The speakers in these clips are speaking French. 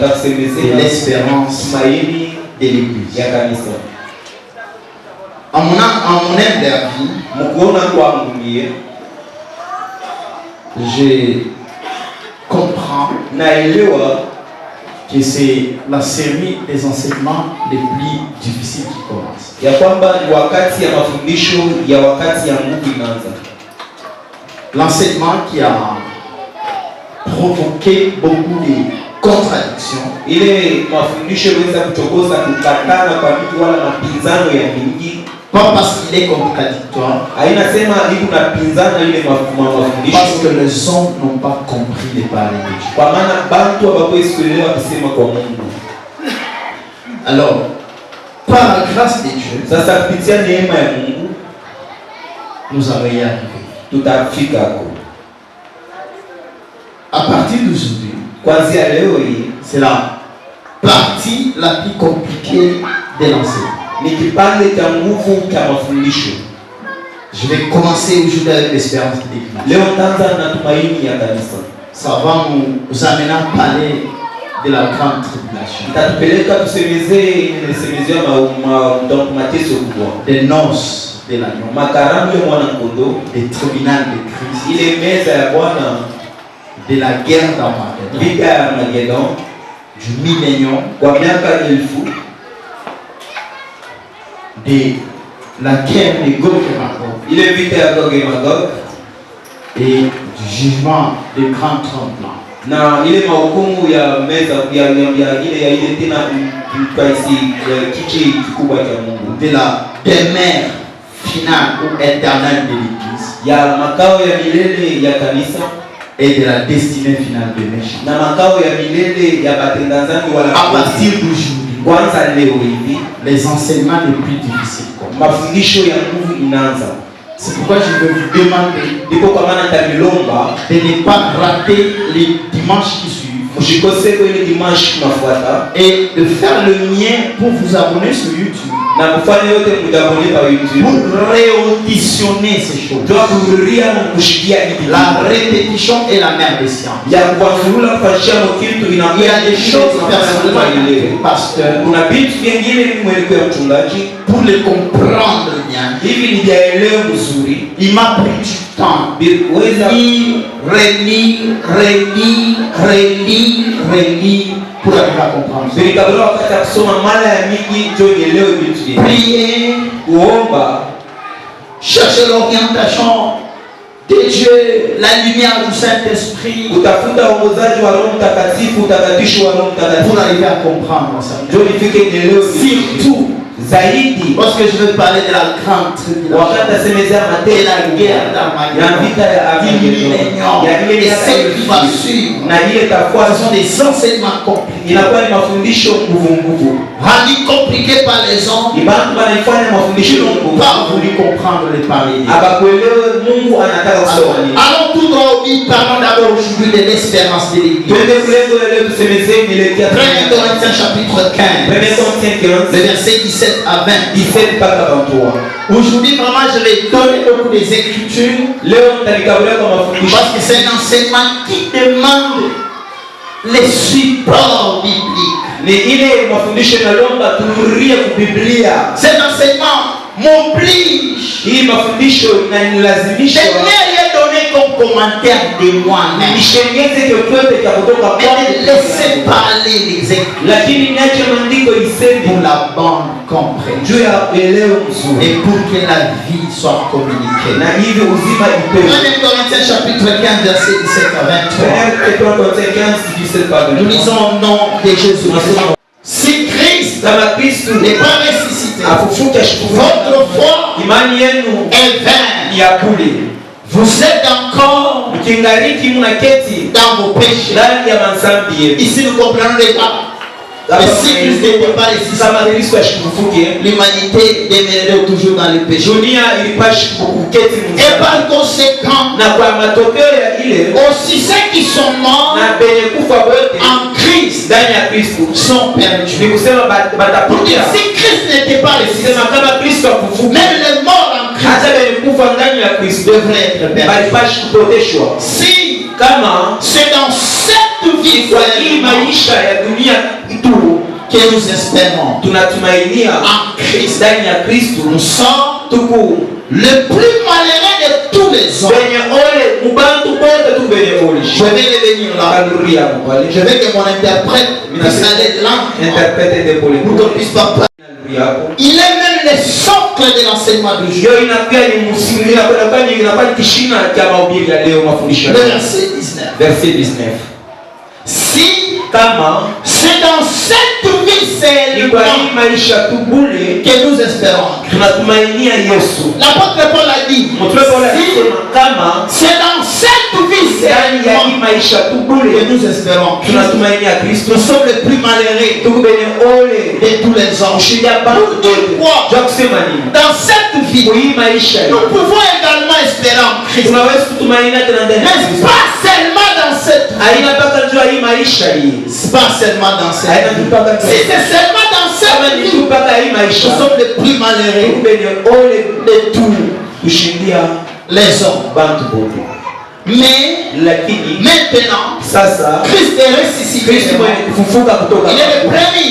de l'espérance de l'Église. À mon humble avis, je comprends que c'est la série des enseignements les plus difficiles qui commence. L'enseignement qui a provoqué beaucoup de contradictions. Pas parce qu'il est contradictoire, parce que les hommes n'ont pas compris les paroles de Dieu. Alors, par la grâce de Dieu, nous allons y arriver. À partir d'aujourd'hui, c'est la partie la plus compliquée de l'enseignement. Je vais commencer aujourd'hui avec l'espérance de l'Église. Ça va nous amener à parler de la grande tribulation, des noces de l'agneau, des tribunaux de Christ, de la guerre d'Armageddon, du millénium, de la guerre de Gog et Magog, et du jugement des grands tremblements. De la demeure finale ou éternelle de l'Église, et de la destinée finale des méchants. À partir d'aujourd'hui, les enseignements les plus difficiles. C'est pourquoi je veux vous demander de ne pas rater les dimanches qui suivent et de faire le mien pour vous abonner sur YouTube, pour réauditionner ces choses. La répétition est la mère des sciences. Il y a des choses personnellement, pasteur, pour les comprendre bien. Il m'a pris du temps. Relire pour arriver à comprendre. Prier, chercher l'orientation de Dieu, la lumière du Saint-Esprit, pour arriver à comprendre ça. Surtout parce que je veux parler de la grande tribulation et la guerre d'Armageddon, du millénium, et ce qui va suivre. Ce sont des enseignements compliqués, rendus compliqués par les hommes qui n'ont pas voulu comprendre les paroles. Allons tout droit au but, parlons d'abord aujourd'hui de l'espérance de l'Église. 1 Corinthiens chapitre 15, le verset 17 à 20. Aujourd'hui, vraiment, je vais donner beaucoup des Écritures parce que c'est un enseignement qui demande les supports bibliques. Cet enseignement m'oblige de comme commentaire de moi-même. Mais laissez parler les Écritures pour la bonne compréhension et pour que la vie soit communiquée. 1 Corinthiens chapitre 15 verset 17 à 23. Nous lisons au nom de Jésus. Si Christ n'est pas ressuscité, votre foi est vaine. Vous êtes encore dans vos péchés. Ici nous comprenons les pas. Mais si Christ n'était pas ressuscité, l'humanité demeurerait toujours dans le péché. Et par conséquent, aussi ceux qui sont morts en Christ sont perdus. Pour dire, si Christ n'était pas ressuscité, même les morts en Christ devraient être perdus. Si c'est dans cette cette vie que nous espérons en Christ, nous sommes le plus malheureux de tous les hommes. Je vais revenir là. Je vais que mon interprète pour qu'on puisse pas parler. Il est même le socle de l'enseignement du jour. Verset 19. Si c'est dans cette vie seulement que nous espérons. L'apôtre Paul a dit, c'est dans cette vie seulement que nous espérons. Nous sommes les plus malheureux de tous les hommes. Pourquoi? Dans cette vie, nous pouvons également espérer en Christ. Mais pas seulement dans cette vie. Pas seulement dans cette vie. Si c'est seulement dans cette vie, nous sommes les plus malheureux de tous les hommes. Mais maintenant, Christ est ressuscité. Il est le premier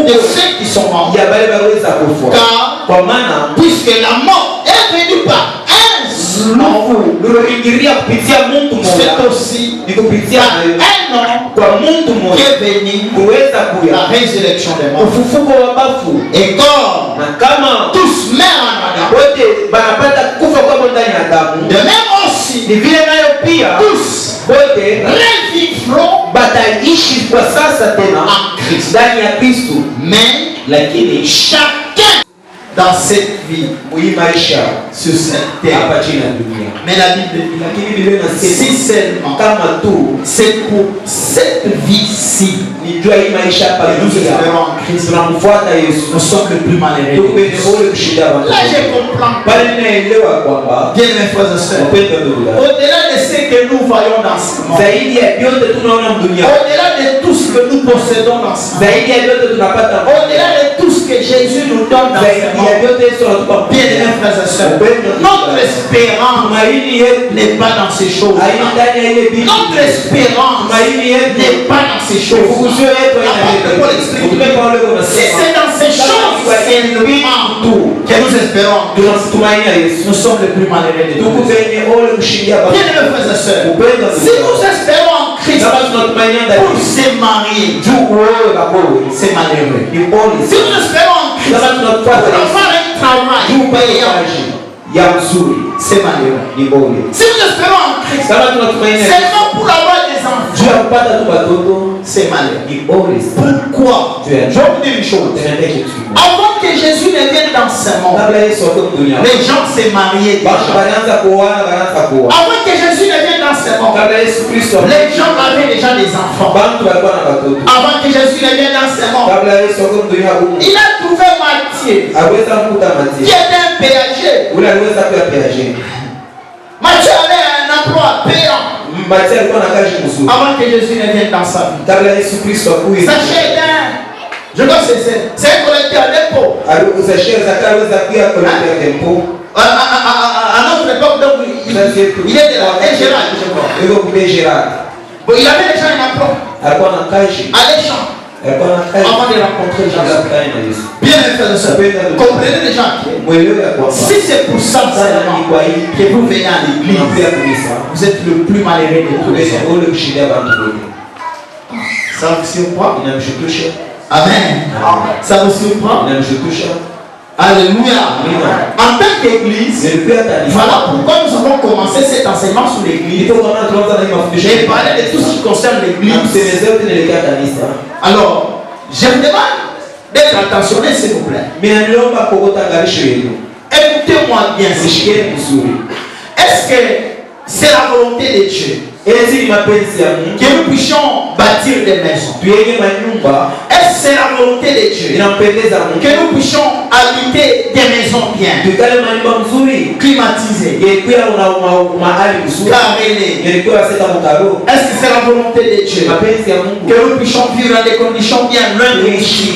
de ceux qui sont morts. Car puisque la mort est venue par un seul, c'est aussi un homme qui est venu la résurrection des morts. Et comme tous meurent en Adam, de même aussi tous revivront en Christ. Mais chacun dans cette vie, sur cette terre. Mais la Bible dit, si seulement c'est pour cette vie-ci que nous espérons en Christ, nous sommes le plus malheureux. Là, je comprends. Bien, mes frères et sœurs, au-delà de ce que nous voyons dans ce monde, au-delà de tout ce que nous possédons dans ce monde, au-delà de tout ce que Jésus nous donne dans ce monde, bien, mes frères et sœurs, notre espérance n'est pas dans ces choses. Notre espérance n'est pas dans ces choses. Si c'est dans ces choses que nous espérons, nous sommes les plus malheureux de tous. Bien, mes frères et sœurs, si nous espérons en Christ pour se marier, c'est malheureux. Si nous espérons en Christ pour avoir un travail payant, c'est malheureux. Si nous espérons en Christ seulement pour avoir des enfants, c'est malheureux. Pourquoi? Je vais vous dire une chose. Avant que Jésus ne vienne dans ce monde, les gens se mariaient déjà. Avant que Jésus ne vienne dans ce monde, les gens avaient déjà des enfants. Avant que Jésus ne vienne dans ce monde, il a trouvé Matthieu qui était un péager. Matthieu avait un emploi payant avant que Jésus ne vienne dans sa vie. Sachez bien, je dois cesser. C'est un collecteur d'impôts. À notre époque, donc, il est de la Gérard. Bon, il avait déjà un emploi. Alléchant. Avant de rencontrer Jésus. Bien, mes frères et sœurs, comprenez déjà. Si c'est pour ça que vous venez à l'église, vous êtes le plus malheureux de tous les hommes. Ça vous surprend? Amen. Ça vous surprend? Alléluia. En tant qu'église, voilà pourquoi nous avons commencé cet enseignement sur l'église. J'ai parlé de tout ce qui concerne l'église. Alors, je vous demande d'être attentionné, s'il vous plaît. Écoutez-moi bien. Est-ce que c'est la volonté de Dieu que nous puissions bâtir des maisons? Est-ce que c'est la volonté de Dieu que nous puissions habiter des maisons bien, climatisées, carrelées? Est-ce que c'est la volonté de Dieu que nous puissions vivre dans des conditions bien loin de ici?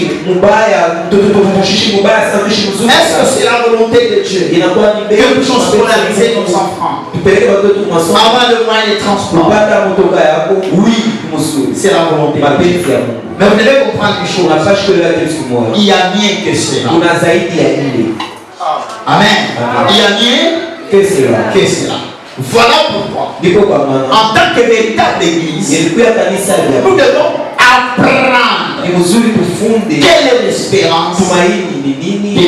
Est-ce que c'est la volonté de Dieu que nous puissions scolariser nos enfants, avoir le moyen de transport? Oui. C'est la volonté. Mais vous devez comprendre une chose. Il y a mieux que cela. Amen. Il y a mieux que cela. Voilà pourquoi, en tant que véritable église, nous devons apprendre quelle est l'espérance de l'église.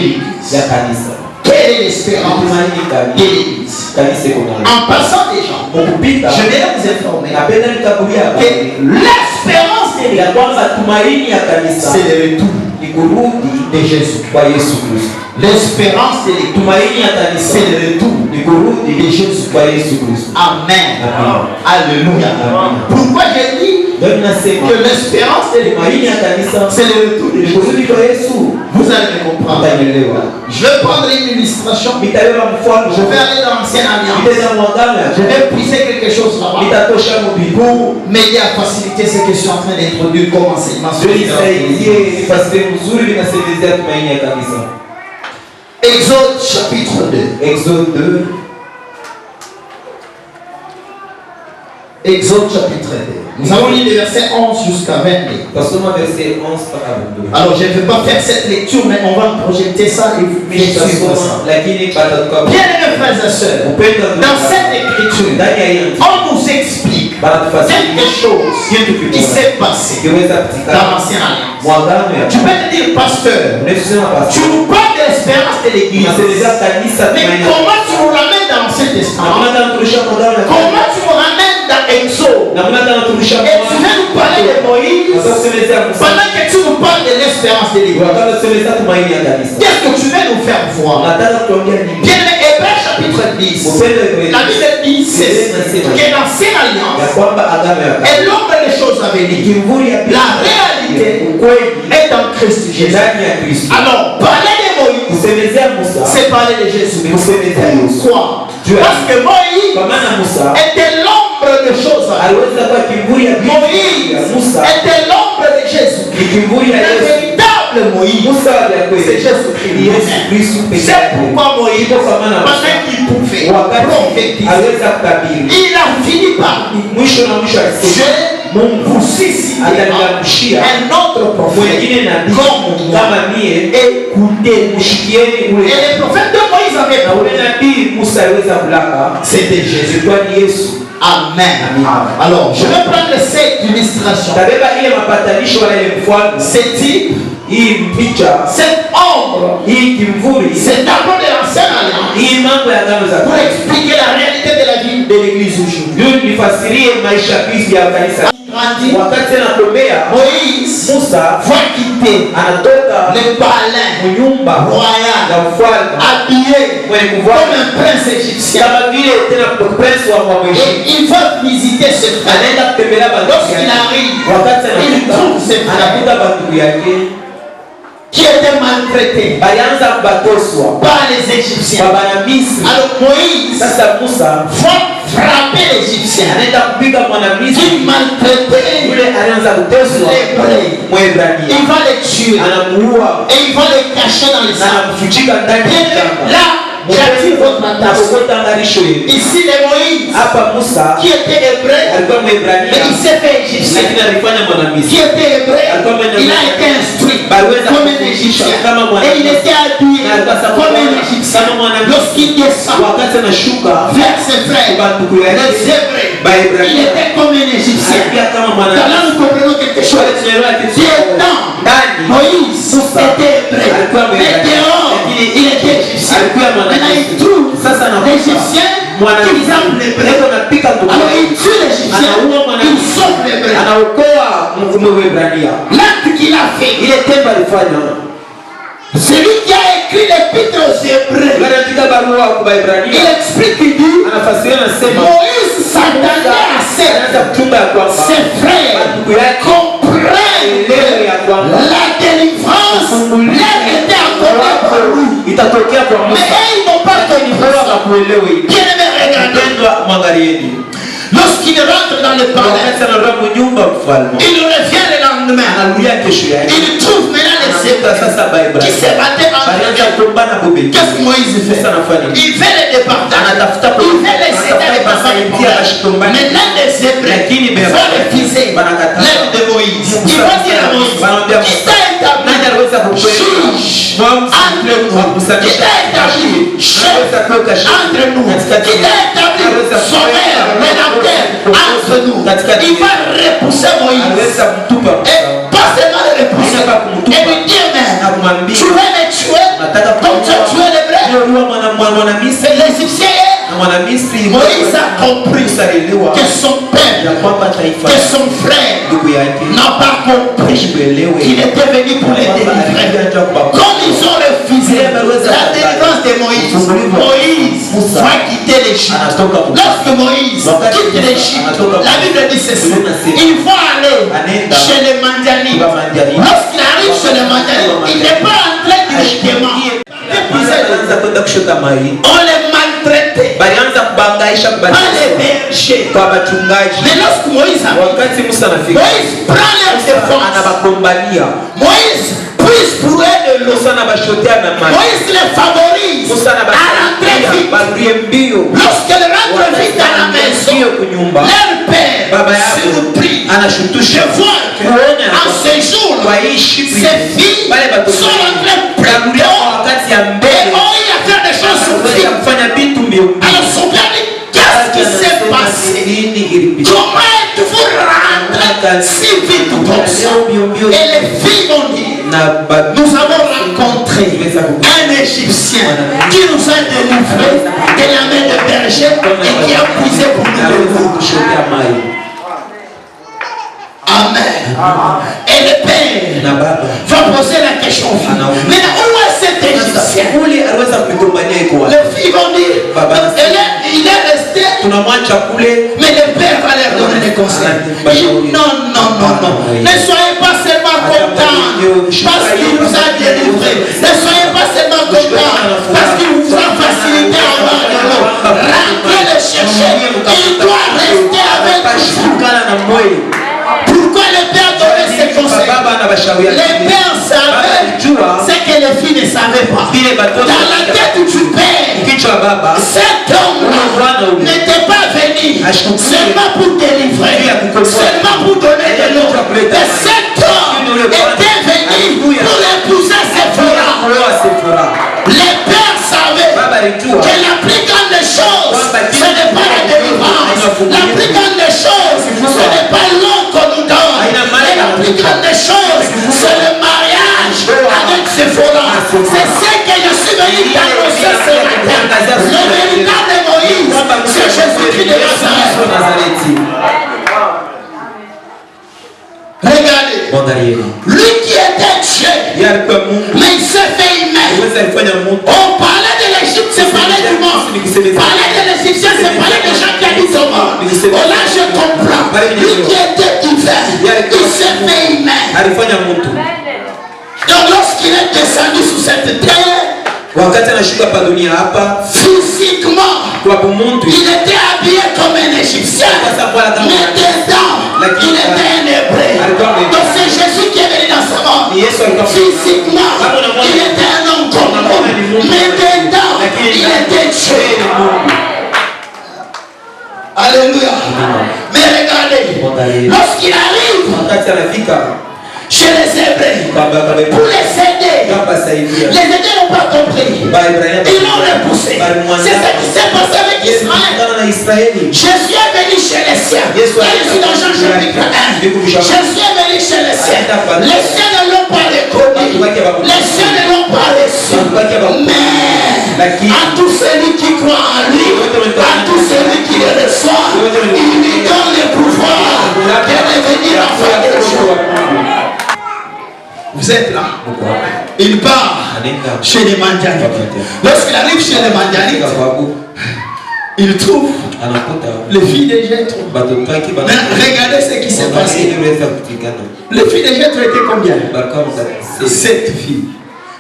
Quelle est l'espérance de l'église? En passant déjà, je vais vous informer que l'espérance de l'église, c'est le retour de Jésus. L'espérance de l'église, c'est le retour de Jésus. Amen. Alléluia. Pourquoi j'ai dit que l'espérance de l'église, c'est le retour de Jésus? Vous allez me comprendre. Je vais prendre une illustration. Je vais aller dans l'ancienne alliance. Je vais puiser quelque chose là-bas pour m'aider à faciliter ce que je suis en train d'introduire comme enseignement. Exode chapitre 2. Exode 2. Exode chapitre 2. Nous avons lu les versets 11 jusqu'à 22. Alors je ne vais pas faire cette lecture, mais on va projeter ça et vous bien suivre ça. Bien-aimés frères et sœurs, dans cette écriture, on nous explique quelque chose qui s'est passé dans l'ancienne alliance. Tu peux te dire, pasteur, tu nous parles de l'espérance de l'église, mais comment tu nous ramènes dans l'Ancien Testament? Comment tu nous ramènes dans Exode? Et tu viens nous parler de Moïse pendant que tu nous parles de l'espérance de l'église. Qu'est-ce que tu veux nous faire voir? Bien, Hébreux chapitre 10. La Bible dit que l'ancienne alliance est l'ombre des choses à venir. La réalité est en Christ Jésus. Alors, parler de Moïse, c'est parler de Jésus. Pourquoi? Parce que Moïse était l'ombre des choses à venir. Moïse était l'ombre de Jésus. Le véritable Moïse, c'est Jésus-Christ. C'est pourquoi Moïse, parce qu'il pouvait prophétiser, il a fini par vous susciter un autre prophète comme moi. Écoutez, et les prophètes de Moïse avaient c'était Jésus. Amen. Alors, je vais prendre cette illustration. C'est type, cette ombre, c'est d'abord de l'ancienne alliance pour expliquer la réalité de la vie de l'église aujourd'hui. Moïse va quitter le palais royal habillé comme un prince égyptien et il va visiter ses frères. Lorsqu'il arrive, il trouve ses frères qui étaient maltraités par les Égyptiens. Alors Moïse va frapper l'Égyptien qui maltraitait les Hébreux. Il va les tuer et il va les cacher dans les sables. Là, j'attire votre attention. Ici, les Moïse qui était hébreu, mais il s'est fait égyptien. Qui était hébreu, il a été instruit comme un égyptien. Et il était habillé comme un égyptien. Lorsqu'il descend vers ses frères, les hébreux, il était comme un égyptien. Là, nous comprenons quelque chose. Moïse était hébreu, mais dehors, il était égyptien. Maintenant, il trouve l'Égyptien qui frappe l'hébreu. Alors, il tue l'Égyptien, il sauve l'hébreu. L'acte qu'il a fait, celui qui a écrit l'épître aux Hébreux, il explique, il dit, Moïse s'attendait à ses frères comprennent la délivrance était accordée par lui. Mais ils n'ont pas compris ça. Bien aimé, lorsqu'il rentre dans le palais, il revient le lendemain. Il trouve maintenant les Hébreux qui se battaient entre eux. Qu'est-ce que Moïse fait? Il fait les départager. Il fait les aider à les passer. Mais l'un des Hébreux va refuser refuser l'aide de Moïse. Ils vont dire à Moïse, qui t'a établi juge entre nous? Qui t'a établi chef entre nous? Qui t'a établi sauveur, rédempteur entre nous? Il va repousser Moïse. Et pas seulement le repousser, et lui dire, mais tu veux me tuer comme tu as tué l'Hébreu. C'est l'Égyptien. Moïse a compris que son père, que son frère n'a pas compris qu'il était venu pour les délivrer. Comme ils ont refusé la délivrance de Moïse, Moïse va quitter l'Égypte. Lorsque Moïse quitte l'Égypte, la Bible dit ceci, il va aller chez les Madianites. Lorsqu'il arrive chez les Madianites, il n'est pas entré directement. On les maltraitait, pas les bergers. Mais lorsque Moïse arrive, Moïse prend leur défense. Moïse puise pour eux de l'eau. Moïse les favorise à rentrer vite. Lorsqu'elle rentre vite à la maison, leur père surpris. Je vois qu'en ce jour, ces filles sont rentrées plus tôt. Et oh, il a fait des choses surprises. Alors son père dit, qu'est-ce qui s'est passé? Comment êtes-vous rentré si vite comme ça? Et les filles ont dit, nous avons rencontré un Égyptien qui nous a délivrés de la main de berger et qui a puisé pour nous. Amen. Et le père va poser la question. Mais où est cet Égyptien? Les filles vont dire, il est resté, mais le père va leur donner des conseils. Non, non, non, non. Ne soyez pas seulement contents parce qu'il vous a délivré. Ne soyez pas seulement contents parce qu'il vous a facilité à avoir de l'eau. Rentrez le chercher. Il doit rester avec vous. Pourquoi le père donnait ces conseils? Les pères savaient ce que les filles ne savaient pas. Dans la tête du père, cet homme n'était pas venu seulement pour délivrer, seulement pour donner de l'eau. Mais cet homme était venu pour épouser Séphora. Les pères savaient que la plus grande des choses, ce n'est pas la délivrance. La plus grande des choses, ce n'est pas l'eau qu'on nous donne. Et la plus grande des choses, c'est le mariage avec Séphora. C'est ce que je suis venu t'annoncer ce matin. Le véritable Moïse, c'est Jésus-Christ de Nazareth. Regardez, lui qui était Dieu, mais il s'est fait humain. On parlait de l'Égypte, c'est parler du monde. Parler de l'Égyptien, c'est parler des gens qui habitent au monde. Oh là, je comprends. Lui qui était divin, il s'est fait humain. Donc lorsqu'il est descendu sur cette terre, physiquement, il était habillé comme un Égyptien, mais dedans, il était un Hébreu. Donc c'est Jésus qui est venu dans ce monde. Physiquement, il était un homme comme nous, mais dedans, il était Dieu. Alléluia. Mais regardez, lorsqu'il arrive chez les Hébreux, pour les aider, les aider n'ont pas compris. Ils l'ont repoussé. C'est ce qui s'est passé avec Israël. Jésus est venu chez les siens. Il est dans Jean chapitre 1. Jésus est venu chez les siens. Les siens ne l'ont pas reconnu. Les siens ne l'ont pas reçu. Mais à tous celui qui croit en lui, à tous celui qui le reçoit, il lui donne le pouvoir de devenir enfant de Dieu. Vous êtes là. Il part chez les Madianites. Lorsqu'il arrive chez les Madianites, il trouve les filles de Jéthro. Regardez ce qui s'est passé. Les filles de Jéthro étaient combien? 7 filles.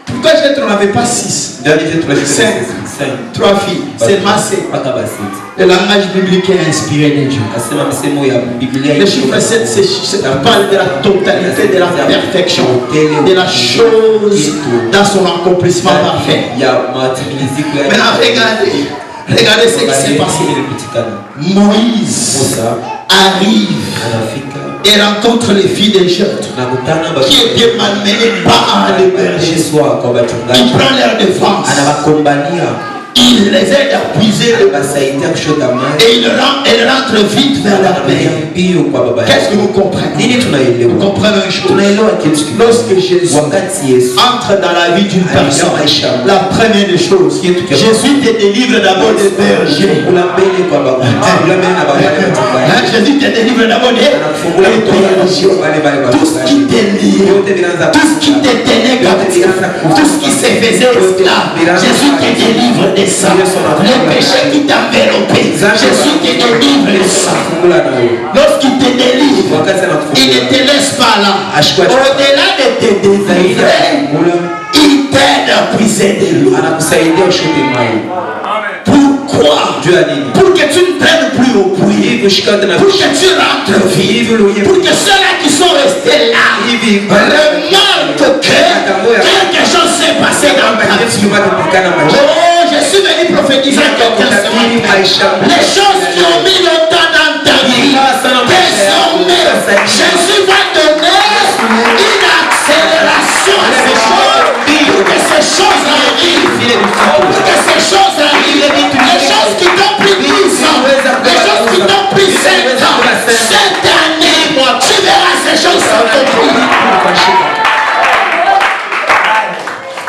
Pourquoi Jéthro n'avait pas 6? 5. 3 filles. C'est massé. Le langage biblique est inspiré de Dieu. Le chiffre 7 parle de la totalité, de la perfection, de la chose dans son accomplissement parfait. Maintenant, regardez ce qui s'est passé. Moïse arrive et rencontre les filles d'Égypte qui étaient malmenées par les bergers. Il prend leur défense. Il les aide à puiser et elle rentre vite vers leur père. Qu'est-ce que vous comprenez? Vous comprenez une chose. Lorsque Jésus entre dans la vie d'une personne, la première des choses, Jésus te délivre d'abord des bergers. Jésus te délivre d'abord des bergers. Tout ce qui te lie, tout ce qui te tenait captif, tout ce qui se faisait esclave, Jésus te délivre des ça. Les péchés qui t'enveloppent, Jésus te délivre de ça. Lorsqu'il te délivre, il ne te laisse pas là. Au-delà de te délivrer, il t'aide à puiser de l'eau. Pourquoi? Pour que tu ne traînes plus au puits, pour que tu rentres vite, pour que ceux-là qui sont restés là remarquent que quelque chose s'est passé dans ta vie. Oh, je suis venu prophétiser à quelqu'un ce matin. Les choses qui ont mis longtemps dans ta vie, désormais, Jésus va donner une accélération à ces choses, pour que ces choses arrivent, pour que ces choses arrivent. Les choses qui t'ont pris 10 ans, les choses qui t'ont pris 7 ans, cette année, tu verras ces choses s'accomplir.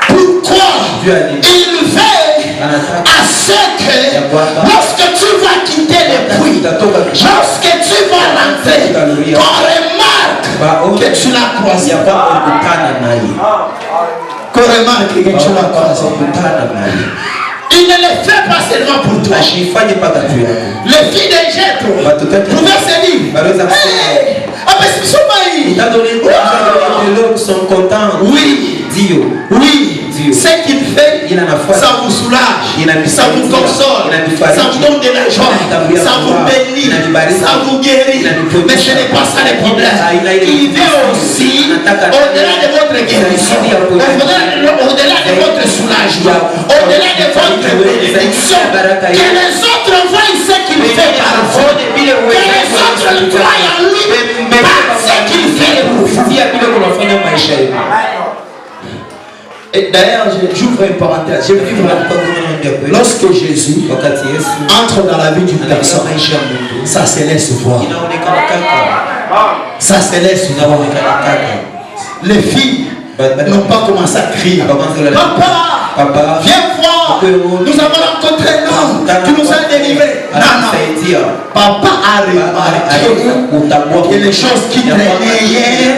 Pourquoi? Il veille à ce que lorsque tu vas quitter le puits, lorsque tu vas rentrer, on remarque que tu l'as croisé. Qu'on remarque que tu l'as croisé. Il ne le fait pas seulement pour toi. Les filles d'Égypte pouvaient se dire, sont contents. Oui, oui. Ce qu'il fait, ça vous soulage, ça vous console, ça vous donne de la joie, ça vous bénit, ça vous guérit. Mais ce n'est pas ça le problème. Il veut aussi, au-delà de votre guérison, au-delà de votre soulagement, au-delà de votre bénédiction, que les autres voient ce qu'il fait par vous, que les autres croient en lui par ce qu'il fait pour vous. Et d'ailleurs, j'ouvre une parenthèse. Je vais lorsque Jésus entre dans la vie d'une personne, ça se laisse voir. Ça se laisse voir. Les filles n'ont pas commencé à crier. Papa, viens voir. Nous avons rencontré l'homme qui nous a délivrés. Non. Papa a remarqué que les choses qui traînaient hier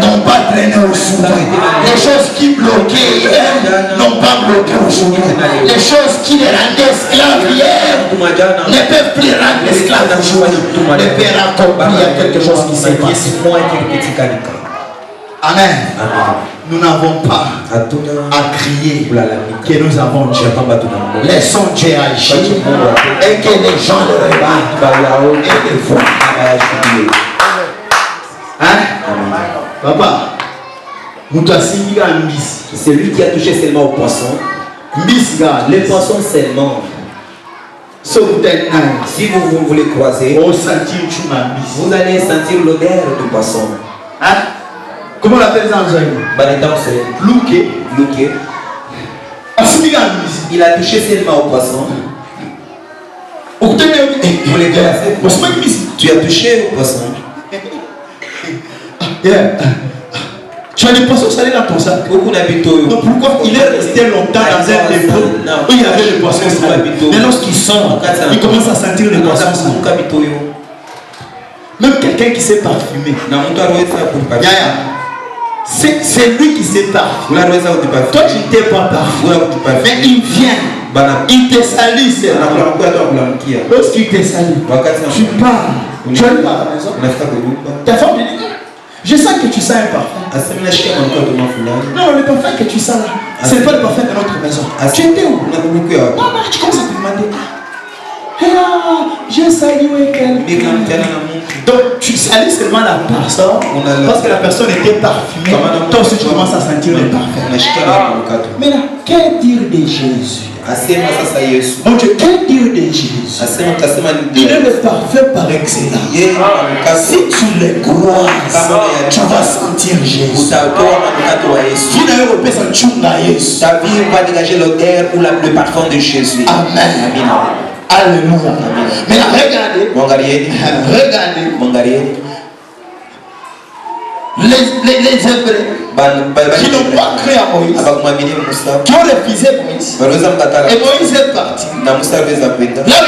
n'ont pas traîné aujourd'hui. Les choses qui bloquaient hier n'ont pas bloqué aujourd'hui. Les choses qui les rendaient esclaves hier ne peuvent plus rendre esclaves aujourd'hui. Le Père a compris, il y a quelque chose qui s'est passé. Amen. Nous n'avons pas à crier que nous avons Dieu. Laissons Dieu agir et que les gens le remarquent et le voient. Hein? Papa, c'est lui qui a touché seulement au poisson. Les poissons seulement. Si vous voulez croiser, vous allez sentir l'odeur du poisson. Hein? Comment on l'appelle ça en Louké. Il a touché seulement au poisson. Vous les tu as touché au poisson. Tu as des poissons salés dans ton sac. Donc pourquoi il est resté longtemps dans un dépôt où il y avait des poissons salés? Mais lorsqu'il sort, il commence à sentir les poissons salés. Même quelqu'un qui s'est parfumé. C'est lui qui s'est parfumé. Toi tu t'es pas parfumé. Mais il vient. Il te salue. Lorsqu'il te salue, tu parles. Tu arrives à la maison. Ta femme te dit, je sens que tu sens un parfum. Non, le parfum que tu sens là, ce n'est pas le parfum de notre maison. Tu étais où? Non, tu commences à te demander. J'ai salué quelqu'un. Donc tu salues seulement la personne parce que la personne était parfumée. Toi aussi tu commences à sentir le parfum. Mais là, qu'est-ce dire de Jésus? Mon Dieu, quel Dieu de Jésus? Il est le parfait par excellence. Si tu le crois, tu vas sentir Jésus. Ta vie va dégager l'odeur ou le parfum de Jésus. Amen. Alléluia. Mais regardez. Les Hébreux qui n'ont pas cru à Moïse, qui ont refusé Moïse, et Moïse est parti. Là où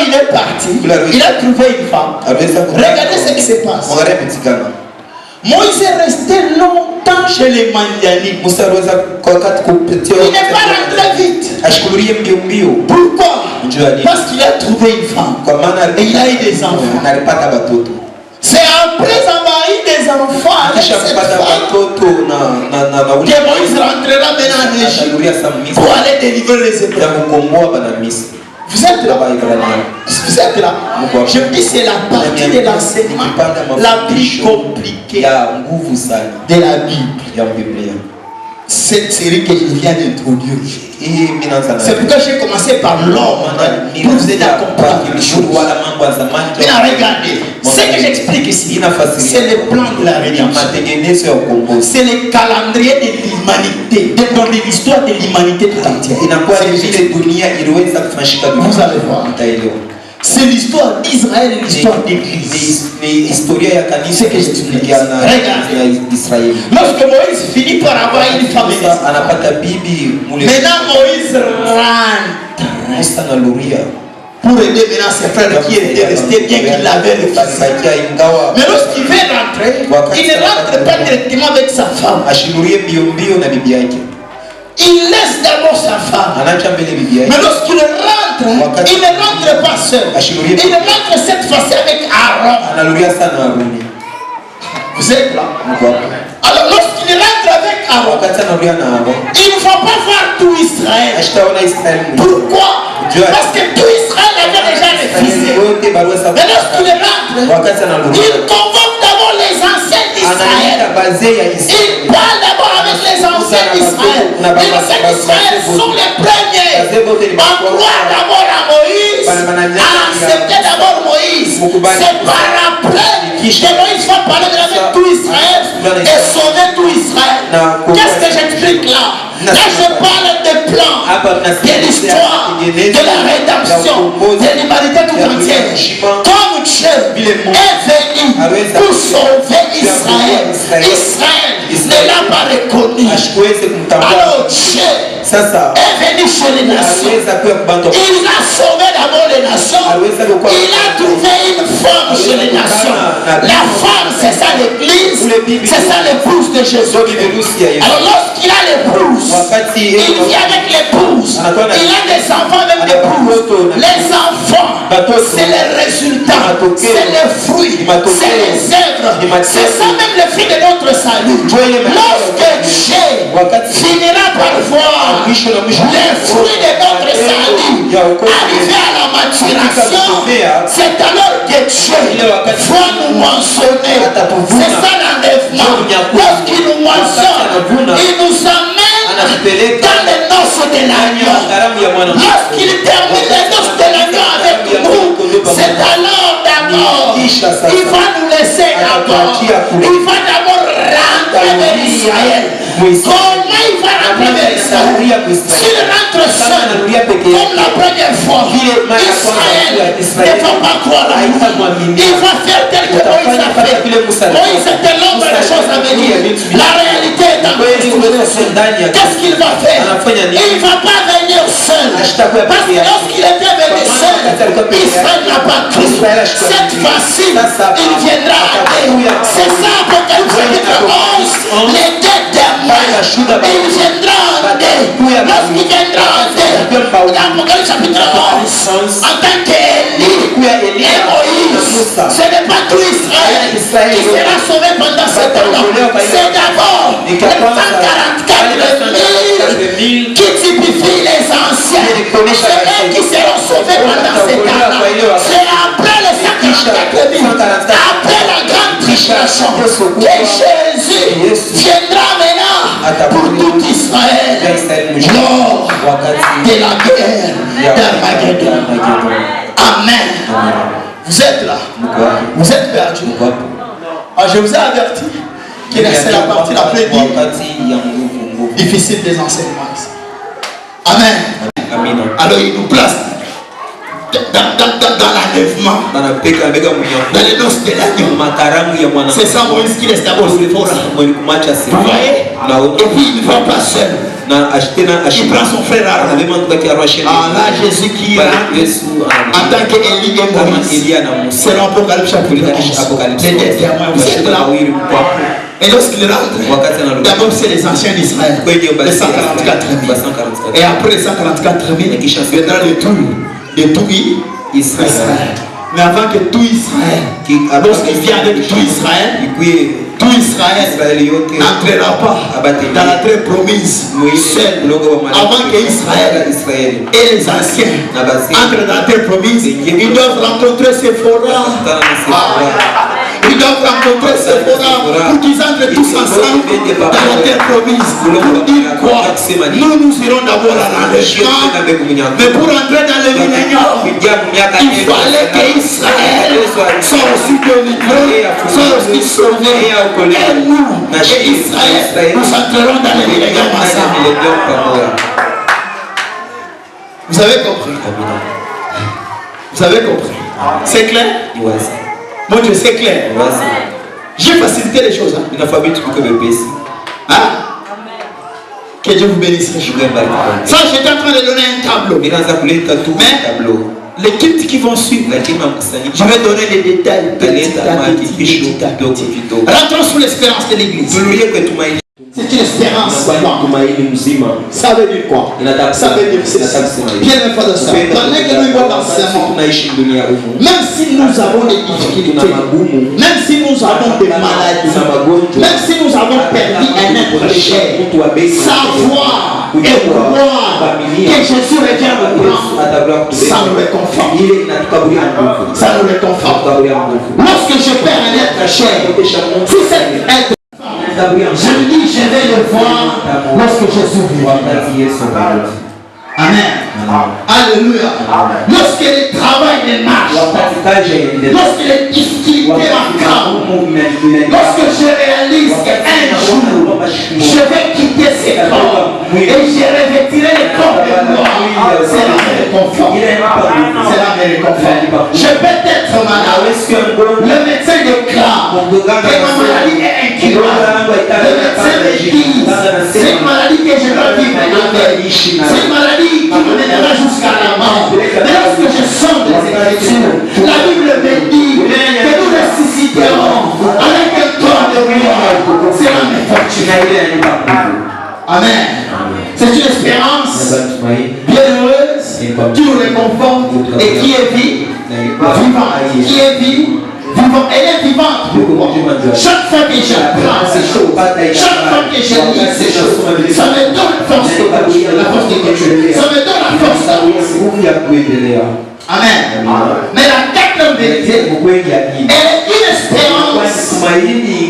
il est parti, il a trouvé une femme. Regardez ce qui se passe. Moïse est resté longtemps chez les Madianites. Il n'est pas rentré vite. Pourquoi? Parce qu'il a trouvé une femme et il a eu des enfants. C'est après avoir eu des enfants avec cette femme que Moïse rentrera maintenant en Égypte pour aller délivrer les Hébreux. Vous êtes là? Vous êtes là? Je me dis c'est la partie de l'enseignement la plus compliquée de la Bible. Cette série que je viens d'introduire. C'est pourquoi j'ai commencé par l'homme pour vous aider à comprendre les choses. Maintenant regardez, ce que j'explique ici, c'est le plan de la rédemption. C'est le calendrier de l'humanité, de l'histoire de l'humanité tout entière. Vous allez voir. C'est l'histoire d'Israël et l'histoire d'Église. C'est que j'explique. Regardez. Lorsque Moïse finit par avoir une femme, maintenant Moïse rentre pour aider maintenant ses frères qui étaient restés bien qu'il avait refusé. Mais lorsqu'il veut rentrer, il ne rentre pas directement avec sa femme. Il laisse d'abord sa femme. Mais lorsqu'il rentre, il ne rentre pas seul. Il rentre cette fois-ci avec Aaron. Vous êtes là? Alors lorsqu'il rentre avec Aaron, il ne faut pas voir tout Israël. Pourquoi? Parce que tout Israël avait déjà refusé. Mais lorsqu'il rentre, il convoque d'abord les anciens d'Israël. Il parle d'abord avec les anciens d'Israël. Les anciens d'Israël sont les premiers à croire d'abord à Moïse, à accepter d'abord Moïse. C'est par après que Moïse va parler avec tout Israël et sauver tout Israël. Qu'est-ce que j'explique là? Là je parle des plans, de l'histoire, de la rédemption, de l'humanité tout entière. Comme Dieu est venu pour sauver Israël, Israël ne l'a pas reconnu. Alors Dieu est venu chez les nations. Il a sauvé d'abord les nations. Il a trouvé une femme chez les nations. La femme, c'est ça l'église, c'est ça l'épouse de Jésus. Alors lorsqu'il a l'épouse, il vient avec l'épouse. Il a des enfants avec l'épouse. Les enfants, c'est les résultats, c'est les fruits, c'est les œuvres. C'est ça même le fruit de notre salut. Lorsque Dieu finira par voir les fruits de notre salut arriver à la maturation, c'est alors que Dieu va nous mentionner. C'est ça l'enlèvement. Lorsqu'il nous mentionne, il nous amène dans les noces de l'agneau. Lorsqu'il termine les noces de l'agneau avec nous, c'est alors d'abord il va nous laisser d'abord. Il va d'abord rentrer vers Israël. Comment il va rentrer vers Israël? S'il rentre seul, comme la première fois, Israël ne va pas croire à lui. Il va faire tel que Moïse a fait. Moïse était l'homme des choses à venir. La réalité est en Christ. Qu'est-ce qu'il va faire? Il ne va pas venir seul. Parce que lorsqu'il était venu seul, Israël n'a pas cru. Cette fois-ci, il viendra à Dieu. C'est ça, Apocalypse chapitre 11. Les deux témoins. Il viendra en Dieu. Lorsqu'il viendra en Dieu, dans Apocalypse chapitre 11, en tant qu'Élie et Moïse, ce n'est pas tout Israël qui sera sauvé pendant ce temps-là. C'est d'abord les 144 000 qui typifient les anciens. C'est eux qui seront sauvés pendant ce temps-là. C'est après les 144 000, après la grande tribulation, que Jésus viendra maintenant pour tout Israël lors de la guerre regard. Amen. Vous êtes là. Vous êtes perdus. Je vous ai averti que c'est la partie la plus difficile des enseignements ici. Amen. Alors il nous place dans l'enlèvement, dans les noces de l'agneau. C'est ça Moïse qui laisse d'abord le fort là. Vous voyez? Et puis il ne va pas seul. Il prend son frère Aaron. Là Jésus qui en tant qu'Élie et Moïse, selon Apocalypse chapitre 11, les deux témoins, vous êtes là. Et lorsqu'il rentre, d'abord c'est les anciens d'Israël, les 144 000. Et après les 144 000, il viendra de tout Israël. Mais avant que tout Israël, lorsqu'il vient avec tout Israël n'entrera pas dans la terre promise seul. Avant que Israël et les anciens entrent dans la terre promise, ils doivent rencontrer Séphora. Ils doivent rencontrer Séphora pour qu'ils entrent tous ensemble dans la terre promise. Pour dire quoi? Nous irons d'abord à l'enlèvement, mais pour entrer dans le millénium, il fallait qu'Israël soit aussi délivré, soit aussi sauvé. Et nous, et Israël, nous entrerons dans le millénium ensemble. Vous avez compris? Vous avez compris? C'est clair? Mon Dieu, c'est clair. J'ai facilité les choses. Hein? Que Dieu vous bénisse. Ça, j'étais en train de donner un tableau. Mais les cultes qui vont suivre, je vais donner les détails. Rentrons sous l'espérance de l'église. C'est une espérance. Ça veut dire quoi? Ça veut dire ceci. Bien une fois de ça. Donnez que nous dans ce monde. Même si nous avons des difficultés, même si nous avons des maladies, même si nous avons perdu un être cher, savoir et croire que Jésus revient au prendre, ça nous réconforte. Ça nous réconforte. Lorsque je perds un être cher, si cet être je me dis, je vais le voir lorsque Jésus vient. Amen. Alléluia. Lorsque le travail ne marche pas, lorsque les difficultés m'encadrent, lorsque je réalise qu'un jour, je vais quitter ce corps et je revêtirai le corps de gloire, c'est la réconfort. C'est la réconfort. Je peux être malade. Le médecin déclare que ma maladie est incurable. Le médecin me dit, c'est une maladie que je dois vivre avec. C'est une maladie qui me mènera jusqu'à la mort. Mais lorsque je sens les Écritures, la Bible me dit que nous ressusciterons avec un corps de gloire. C'est la méfortune. Amen. C'est une espérance bienheureuse qui nous réconforte et qui est vivante. Qui est vivante. Elle est vivante. Chaque fois que j'apprends ces choses, chaque fois que je lis ces choses, ça me donne force de bouger, la force de quelque chose. Ça me donne la force d'avancer. Amen. Mais la quatrième vérité, elle est une espérance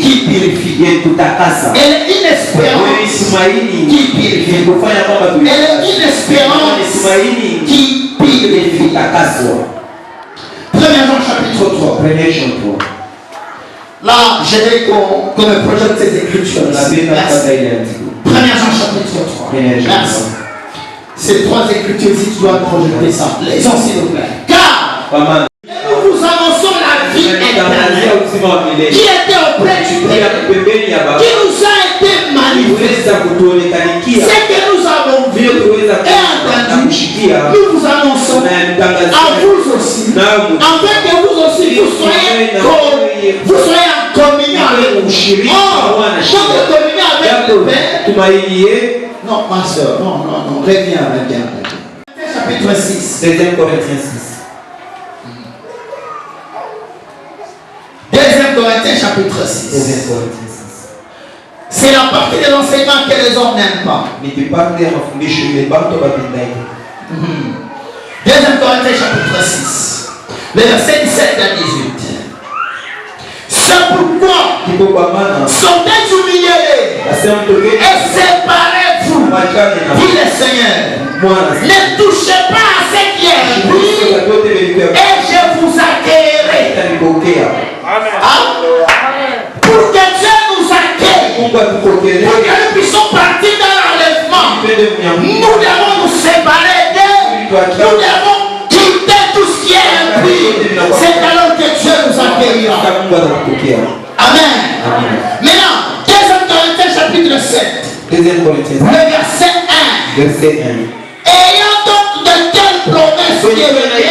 qui purifie. Elle est une espérance qui purifie. Elle est une espérance qui purifie. 1 Jean chapitre 3. Là, je vais qu'on me projette ces écritures. Merci. 1 Jean chapitre 3. Merci. Ces trois écritures, si tu dois projeter ça, les gens s'il vous plaît. Car nous vous annonçons la vie éternelle qui était auprès du Père, qui nous a été manifestée. C'est que nous avons vu et entendu. Nous vous annonçons à vous aussi, afin que vous aussi vous soyez en communion avec nous. Quand vous communiez avec le Père, non, ma soeur, non, reviens. Chapitre 6. 2 Corinthiens 6. 2 Corinthiens chapitre 6. C'est la partie de l'enseignement que les hommes n'aiment pas. 2 Corinthiens chapitre 6. Le verset 17 à 18. C'est pourquoi soyez humiliés et séparez-vous Dis le Seigneur, ne touchez pas à ce qui est impur et je vous accueillerai. Pour que Dieu nous accueille, pour que nous puissions partir dans l'enlèvement, nous devons nous séparer d'eux, nous devons quitter tout ce qui est impur. C'est alors que Dieu nous accueillera. Amen. Maintenant, 2 Corinthiens chapitre 7, le verset 1. Ayant donc de telles promesses qui est venue,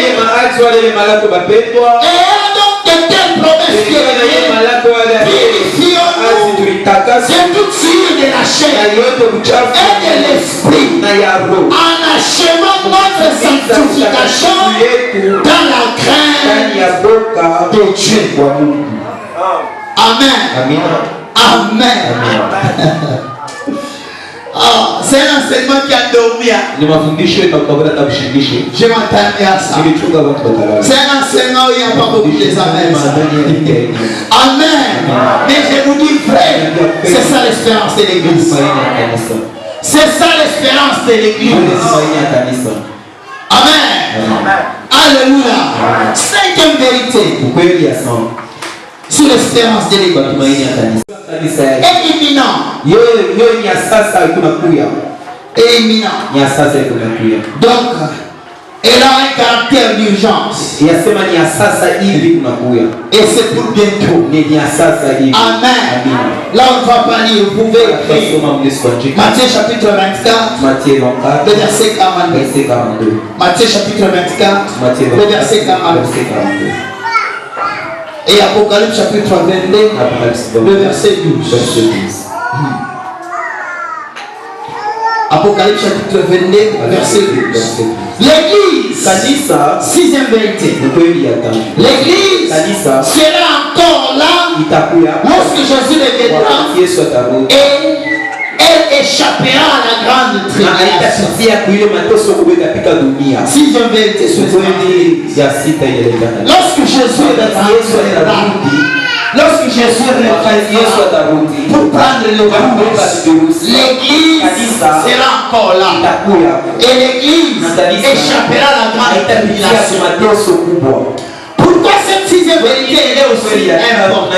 purifions-nous de toute souillure de la chair et de l'esprit, en achevant notre sanctification dans la crainte de Dieu. Amen. Amen. Oh, c'est un enseignement qui a dormi. Je m'attendais à ça. C'est un enseignement où il n'y a pas beaucoup de amens. Amen. Mais je vous dis, frère, c'est ça l'espérance de l'église. C'est ça l'espérance de l'église. Amen. Alléluia. Cinquième vérité sur l'espérance de l'église. Éminent. Donc, elle a un caractère d'urgence. Et c'est pour bientôt. Amen. Là, on ne va pas lire. Vous pouvez écrire Matthieu chapitre 24, le verset 42. Matthieu chapitre 24, le verset 42. Et Apocalypse chapitre 22, le verset 12. Apocalypse chapitre 22, verset 12. L'église, sixième vérité. L'église sera encore là lorsque Jésus reviendra et elle échappera à la grande tribulation. Sixième vérité sur l'église. Lorsque Jésus reviendra, lorsque Jésus reviendra pour prendre le bus, l'église sera encore là. Et l'église échappera à la grande tribulation. Pourquoi cette sixième vérité est aussi importante?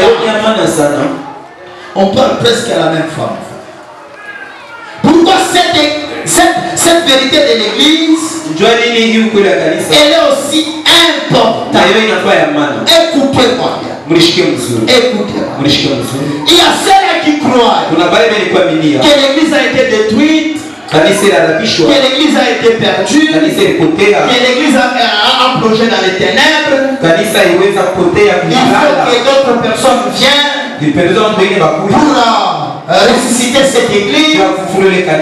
On parle presque à la même fois. Pourquoi cette vérité de l'église elle est aussi importante? Écoutez-moi bien. Écoutez-moi. Il y a ceux qui croient que l'église a été détruite, que l'église a été perdue, que l'église a plongé dans les ténèbres. Il faut que d'autres personnes viennent pour ressusciter cette église,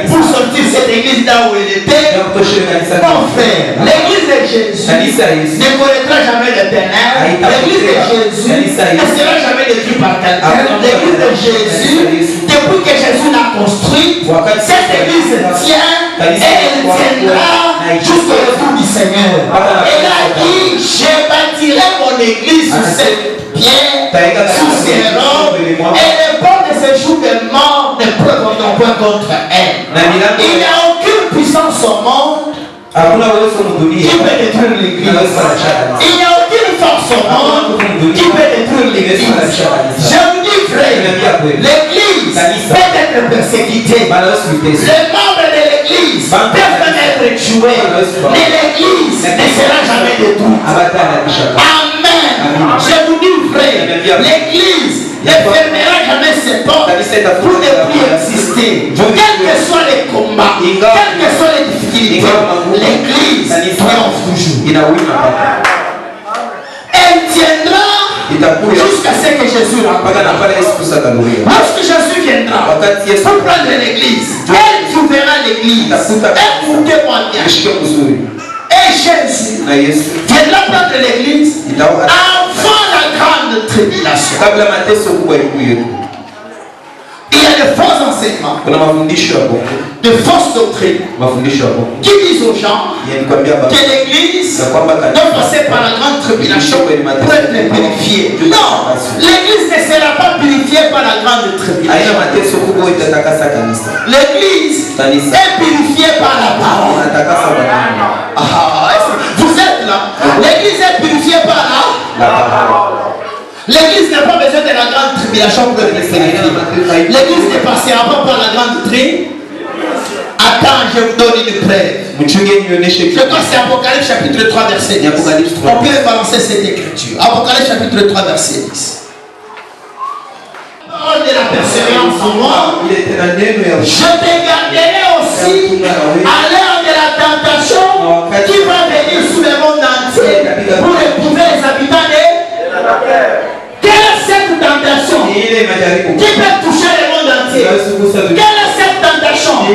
pour sortir cette église là où elle était. Mon frère, l'église de Jésus ne connaîtra jamais de ténèbres. L'église de Jésus ne sera jamais détruite par quelqu'un. L'église de Jésus, depuis que Jésus l'a construite, cette église tient et elle tiendra jusqu'au retour du Seigneur. Elle a dit, je bâtirai mon église sur cette pierre, sous ces robes, et les portes de ces jours de mort ne prétendront point contre elle. Il n'y a aucune puissance au monde qui peut détruire l'église. Il n'y a aucune force au monde qui peut détruire l'église. Je vous dis, frère, l'église peut être persécutée. Les membres de l'église peuvent être tués, mais l'église ne sera jamais détruite. Amen. Je vous dis, frère, l'église ne fermera jamais ses portes pour ne plus exister. Quels que soient les combats, quelles que soient les difficultés, l'église triomphe toujours. Elle tiendra jusqu'à ce que Jésus rentre. Lorsque Jésus viendra pour prendre l'église, elle trouvera l'église. Écoutez-moi bien. Et Jésus viendra prendre l'église avant la grande tribulation. Il y a de faux enseignements, de fausses doctrines, qui disent aux gens que l'église doit passer par la grande tribulation pour être purifiée. Non, l'église ne sera pas purifiée par la grande tribulation. L'église est purifiée par la parole. Vous êtes là. L'église est purifiée par la parole. L'église n'a pas besoin de la grande tribulation pour être purifiée. L'église ne passera pas par la grande tribulation. Attends, je vous donne une preuve. Je crois que c'est Apocalypse chapitre 3 verset 10. On peut balancer cette écriture. Apocalypse chapitre 3 verset 10. La parole de la persévérance au monde. Je te garderai aussi à l'heure de la tentation qui va venir sous le monde entier pour éprouver les habitants de la terre. Quelle est cette tentation qui peut toucher le monde entier? Quelle est cette tentation qui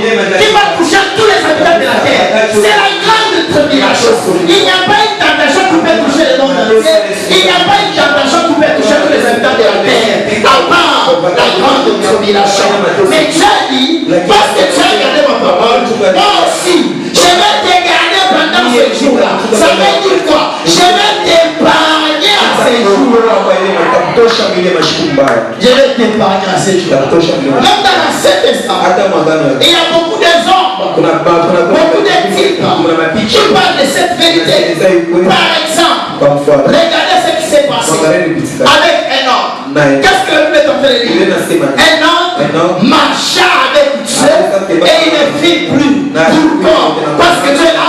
va toucher tous les habitants de la terre? C'est la grande tribulation. Il n'y a pas une tentation qui peut toucher le monde entier. Il n'y a pas une tentation qui peut toucher tous les habitants de la terre. À part la grande tribulation. Mais Dieu dit, parce que tu as gardé ma parole, moi aussi, je vais te garder pendant ce jour-là. Ça veut dire quoi? Je vais t'épargner à ces jours-là. Je vais t'épargner à ces jours-là. Même dans l'Ancien Testament, il y a beaucoup d'exemples, beaucoup de types qui parlent de cette vérité. Par exemple, regardez ce qui s'est passé avec un homme. Qu'est-ce que le Bible est en train de dire? Un homme marcha avec Dieu et il ne vit plus. Pourquoi? Parce que Dieu est là.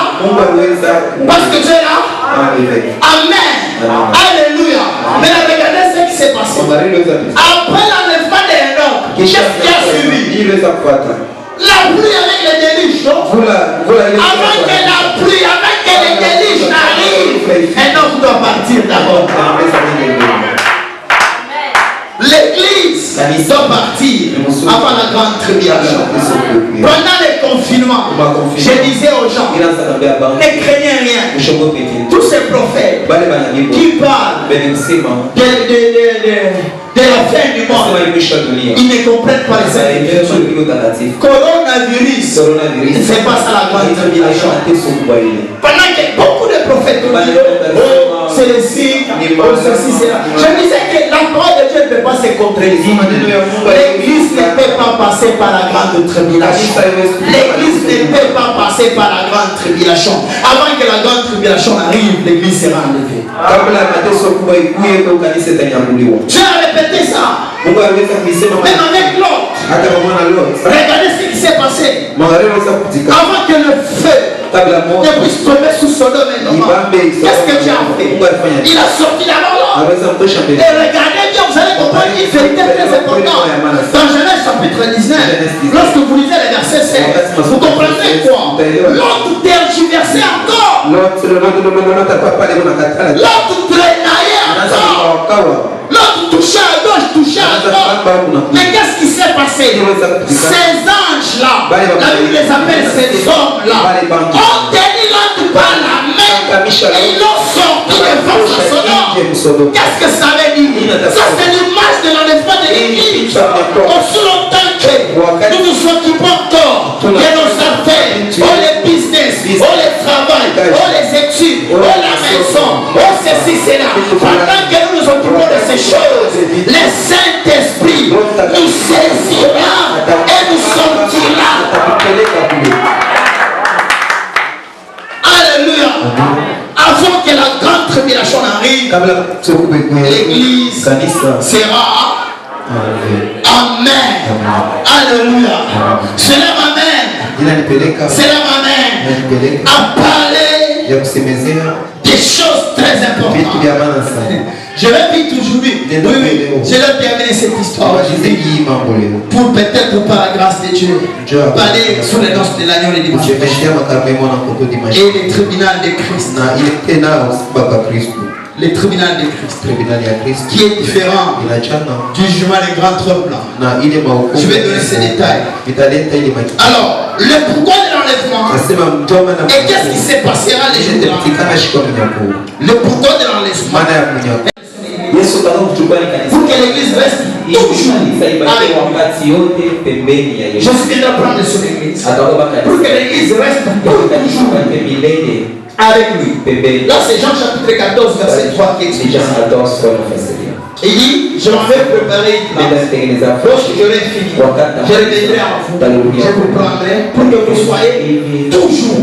Parce que Dieu est là. Amen. Alléluia. Mais regardez ce qui s'est passé. Après l'enlèvement d'Enoch, qu'est-ce qui a suivi? La pluie avec les déluges. Avant que la pluie, avant que les déluges n'arrivent, Enoch doit partir d'abord. L'église doit partir avant la grande tribulation. Pendant le confinement, je disais aux gens, ne craignez rien. Tous ces prophètes qui parlent de la fin du monde, ils ne comprennent pas les Écritures. Coronavirus, c'est pas ça la grande tribulation. Pendant que beaucoup de prophètes ont dit, oh, c'est le signe, oh, ceci, c'est là. Je disais que la parole de Dieu ne peut pas se contredire. L'église ne peut pas passer par la grande tribulation. L'église ne peut pas passer par la grande tribulation. Avant que la grande tribulation arrive, l'église sera enlevée. Dieu a répété ça. Même avec l'autre. Regardez ce qui s'est passé. Avant que le feu ne puisse tomber sous Sodome et Gomorrhe, qu'est-ce que Dieu a fait? Il a sorti d'abord l'autre. Et regardez bien, vous allez comprendre une vérité très importante. Dans Genèse chapitre 19, lorsque vous lisez les versets 16, vous comprenez quoi? L'autre tergiversait encore. L'autre traînaillait encore. L'autre touchait à gauche, touchait à droite. Mais qu'est-ce qui s'est passé? Ces anges-là, la Bible les appelle ces hommes-là, ont tenu l'autre par la main et ils l'ont sorti de force sonore. Qu'est-ce que ça veut dire? Ça, c'est l'image de l'enlèvement de l'église. Aussi longtemps que nous nous occupons encore de nos affaires, les business, les travail, les études, la maison, ceci, cela. Pendant que nous nous occupons de ces choses, le Saint-Esprit nous saisira et nous sortira. Alléluia. Avant que la grande tribulation arrive, l'église sera. Amen. Alléluia. C'est là ma main. C'est là ma main. À parler des choses très importantes. Je vais vite aujourd'hui. Oui, je vais terminer cette histoire. Pour peut-être par la grâce de Dieu, parler sous les noces de l'agneau et du et les tribunaux de Christ. Le tribunal de Christ, qui est différent du jugement des grands trônes blancs. Je vais donner ces détails. Alors, le pourquoi de l'enlèvement et qu'est-ce qui se passera les jours de l'enlèvement. Le pourquoi de l'enlèvement. Pour que l'église reste toujours avec lui. Jésus viendra prendre sur l'église. Pour que l'église reste toujours avec lui. Là, c'est Jean chapitre 14, verset 3 qui explique. Il dit, je m'en vais préparer une place. Lorsque j'aurai fini, je reviendrai à vous. Je vous prendrai pour que vous soyez toujours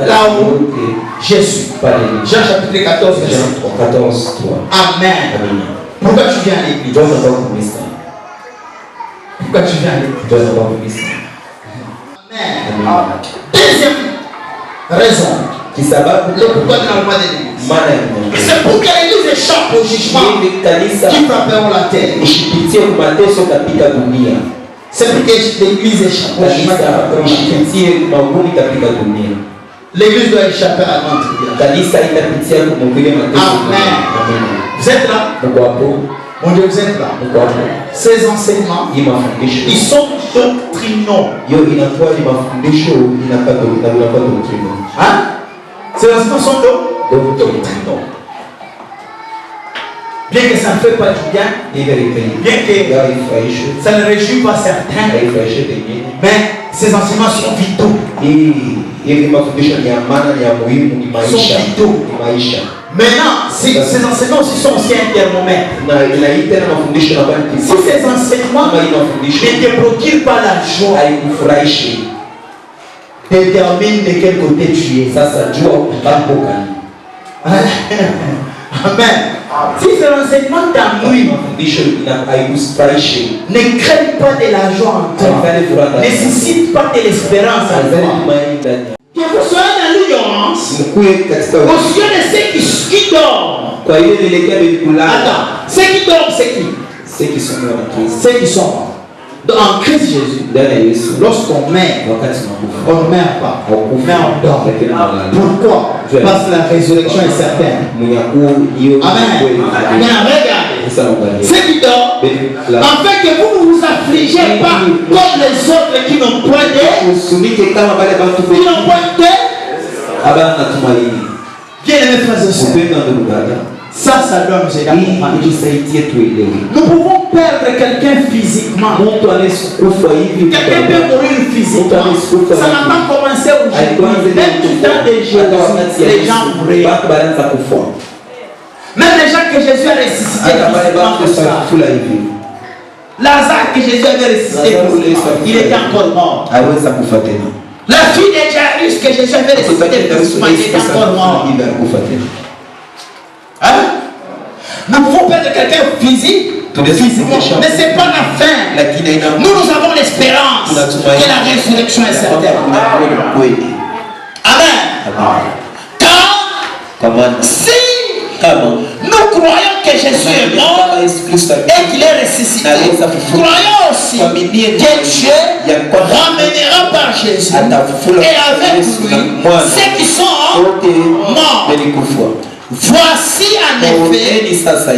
là où je suis. Jean chapitre 14, verset 3. Amen. Pourquoi tu viens à l'église? Pourquoi tu viens à l'église? Amen. Deuxième raison. Pourquoi tu n'as pas d'église? C'est pour que l'église échappe au jugement qui frapperont la terre. C'est pour que l'église échappe au jugement qui frapperont la terre. L'église doit échapper à l'entrée. Amen. Vous êtes là? Mon Dieu, vous êtes là? Ces enseignements, ils sont doctrinaux. Hein? Ces enseignements sont doctrinaux. Bien que ça ne fait pas du bien, bien que ça ne réjouit pas certains, mais ces enseignements sont vitaux. Maintenant, ces enseignements aussi sont aussi un thermomètre. Si ces enseignements ne te procurent pas la joie, détermine de quel côté tu es. Amen. Si ces enseignements t'ennuient, ne crée pas de la joie en toi. Ne suscite pas de l'espérance en toi. Que vous soyez dans l'ignorance, au sujet de ceux qui dorment. Attends, ceux qui dorment, c'est qui? Ceux qui sont morts. En Christ Jésus, lorsqu'on meurt, on ne meurt pas, mais on dort. Pourquoi? Parce que la résurrection est certaine. Amen. Maintenant, regardez. Ceux qui dorment, en fait que vous ne vous affligez pas comme les autres qui n'ont point de. Bien aimés frères et sœurs, ça doit nous aider à comprendre. Nous pouvons perdre quelqu'un physiquement. Quelqu'un peut mourir physiquement. Ça n'a pas commencé aujourd'hui. Même du temps de Jésus, les gens mouraient. Même les gens que Jésus a ressuscités. Lazare que Jésus avait ressuscité, il était encore mort. La fille de Jairus que Jésus avait ressuscité, il était encore mort. Hein? Nous pouvons perdre quelqu'un physiquement, mais ce n'est pas la fin. Nous avons l'espérance que la résurrection est certaine. Amen. Car si nous croyons que Jésus est mort et qu'il est ressuscité, croyons aussi que Dieu ramènera par Jésus et avec lui ceux qui sont morts. Voici en effet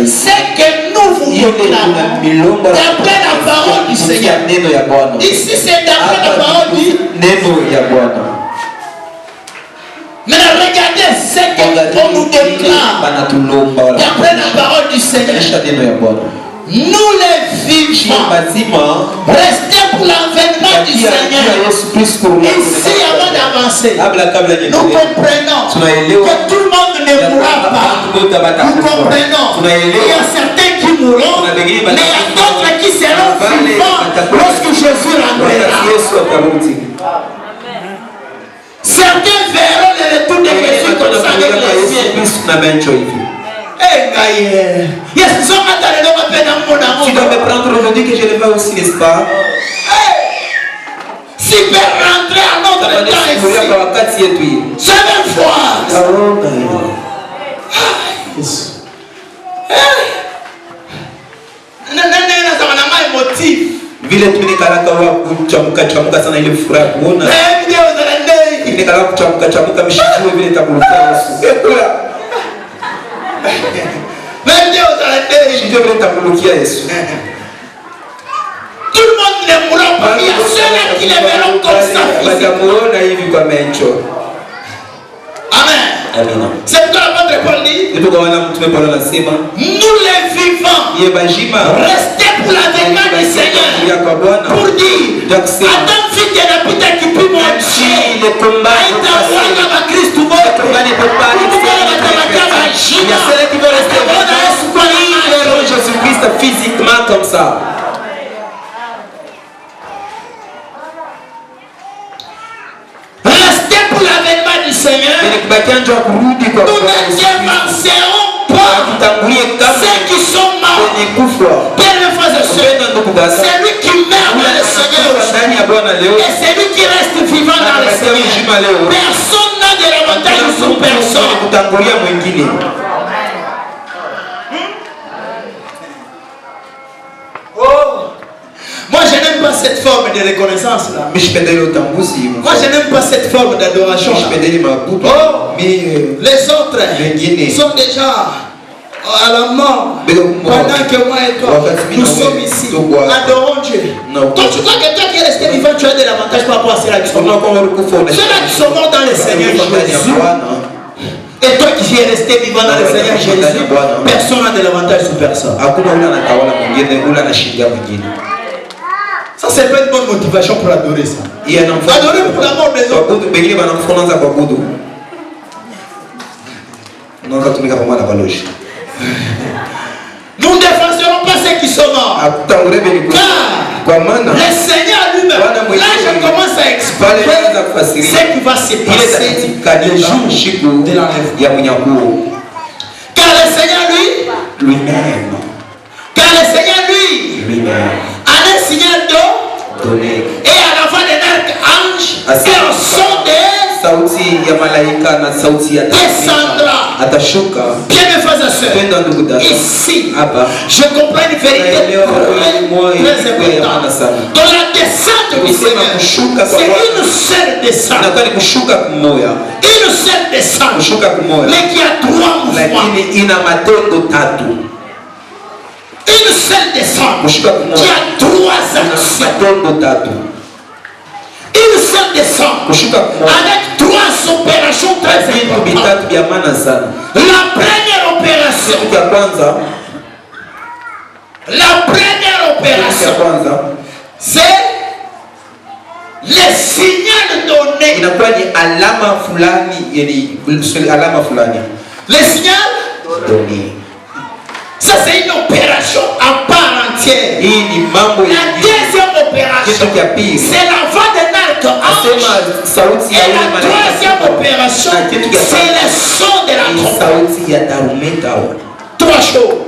ce que nous vous proclamons d'après la parole du Seigneur. Ici c'est d'après la parole du Seigneur. Maintenant regardez ce qu'on nous déclare d'après la parole du Seigneur. Nous les vivants restez pour l'avènement du Seigneur. Ici avant d'avancer, nous comprenons que tout le monde ne mourra pas. Nous comprenons qu'il y a certains qui mourront, mais il y a d'autres qui seront vivants lorsque Jésus rentrera. Certains verront le retour de Jésus comme ça avec les cieux. Tu dois me prendre aujourd'hui que je le fais aussi, n'est-ce pas? Si peut rentrer à notre temps ici, c'est même fois. Vile tumekalaka wa kuchamuka sana ile furaha kuona. Nikala kuchamuka mshikiwe vile takurukia Yesu. Tout le monde ne mourra pas. Il y a ceux qui les verront comme ça. Amen. C'est pourquoi l'apôtre Paul dit, nous les vivant. Restez pour l'avènement du Seigneur. Pour dire, Adam fit de la pita qui peut manger. Jésus-Christ physiquement comme ça. Restez pour l'avènement du Seigneur. Nous ne dévancerons pas ceux qui sont morts. Bien les frères et sœurs, c'est lui qui meurt dans le Seigneur et c'est lui qui reste vivant dans le Seigneur. Personne n'a de l'avantage sur personne. Moi je n'aime pas cette forme de reconnaissance là. Moi je n'aime pas cette forme d'adoration là. Les autres sont déjà à la mort pendant que moi et toi nous sommes ici. Adorons Dieu. Donc tu crois que toi qui es resté vivant tu as de l'avantage par rapport à ceux-là qui sont morts. Ceux-là qui sont morts dans le Seigneur Jésus. Et toi qui es resté vivant dans le Seigneur Jésus, personne n'a de l'avantage sur personne. Ça c'est pas une bonne motivation pour adorer ça. Adorer pour l'amour des autres. Nous ne défenserons pas ceux qui sont morts. Car le Seigneur lui-même, là je commence à expliquer ce qui va se passer le jour de l'enlèvement. Car le Seigneur lui-même, a un signal d'eau et à la voix d'un archange et au son des descendra. Bien mes frères et sœurs, ici je comprends une vérité très importante. Dans la descente du Seigneur, c'est une seule descente. Une seule descente, mais qui a trois mouvements. Une seule descente qui a trois actions. Une seule descente avec trois opérations très importantes. La première opération, c'est le signal donné. Le signal donné. Ça c'est une opération à part entière. La deuxième opération, c'est la voix d'un archange. Et la troisième opération, c'est le son de la trompette. Trois choses.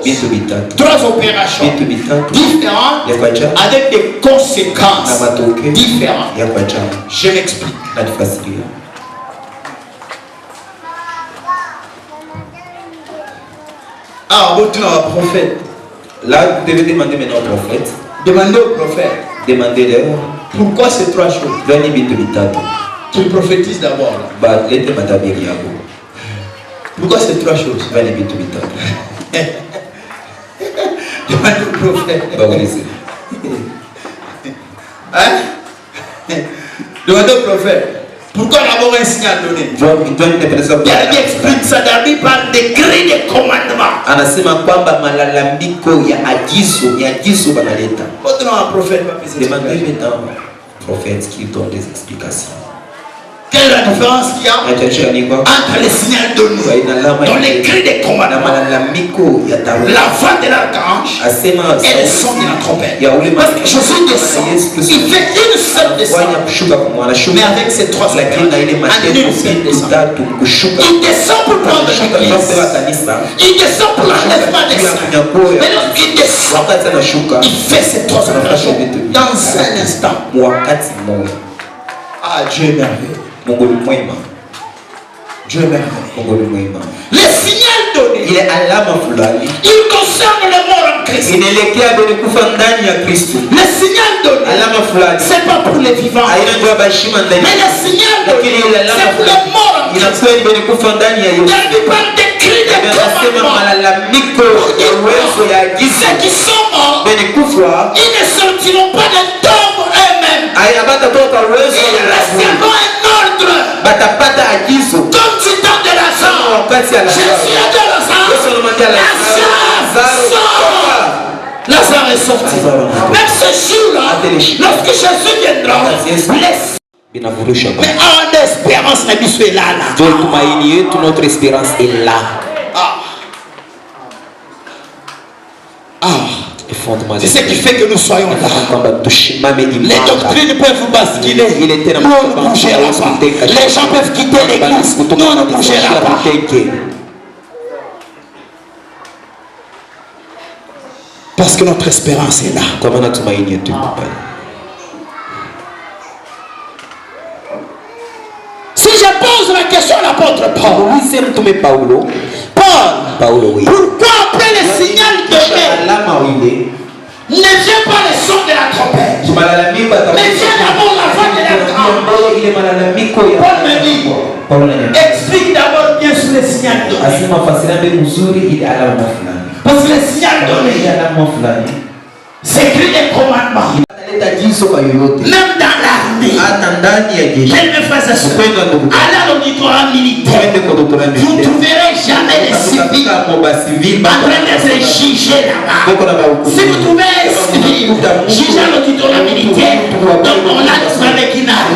Trois opérations différentes avec des conséquences différentes. Je m'explique. Ah, vous êtes un prophète. Là, vous devez demander maintenant au prophète. Demandez au prophète. Demandez-leur. Pourquoi ces trois choses? Tu prophétises d'abord. Pourquoi ces trois choses? Demandez au prophète. Hein? Demandez au prophète. Pourquoi d'abord un signal donné? Dernier explique ça d'abord par décret de commandement. Votre nom à prophète va faire. Demandez maintenant au prophète qui donne des explications. Quelle est la différence qu'il y a entre les signaux donnés dans les cris de commandement, la voix de l'archange et le son de la trompette? Parce que Jésus descend, il fait une seule descente, mais avec ces trois opérations, il descend pour prendre l'église, il descend pour l'enlèvement des saints, mais lorsqu'il descend, il fait ces trois opérations dans un instant. Ah, Dieu est merveilleux. Dieu est merveilleux. Le signal donné, il concerne le mort en Christ. Le signal donné, c'est pas pour les vivants, mais le signal donné, c'est pour les morts en Christ. Il y a des cris de commandement. Ceux qui sont morts, ils ne sortiront pas de tombe eux-mêmes. Ils recevront un ordre. Comme du temps de Lazare. Je suis à de Lazare. Lazare sort. ressortir. Même ce jour-là, lorsque Jésus viendra, mais en espérance, la mission est là. Notre espérance est là. C'est ce qui fait que nous soyons là. Les doctrines peuvent vous basculer. Nous, on ne bougera pas. Les gens peuvent quitter l'église. Nous, on ne bougera pas. Parce que notre espérance est là. Si je pose la question à l'apôtre Paul, pourquoi après le signal donné ne vient pas le son de la trompette, mais vient d'abord la voix de la grande? Paul me dit, explique d'abord bien sur le signal donné. Parce que le signal donné, c'est écrit des commandements. Même dans l'armée, quelques phrases à ce point, à l'auditoire militaire, vous ne trouverez jamais les civils en train d'être jugés là-bas. Si vous trouvez un civil jugé à l'auditoire militaire, donc on l'a trouvé avec une arme.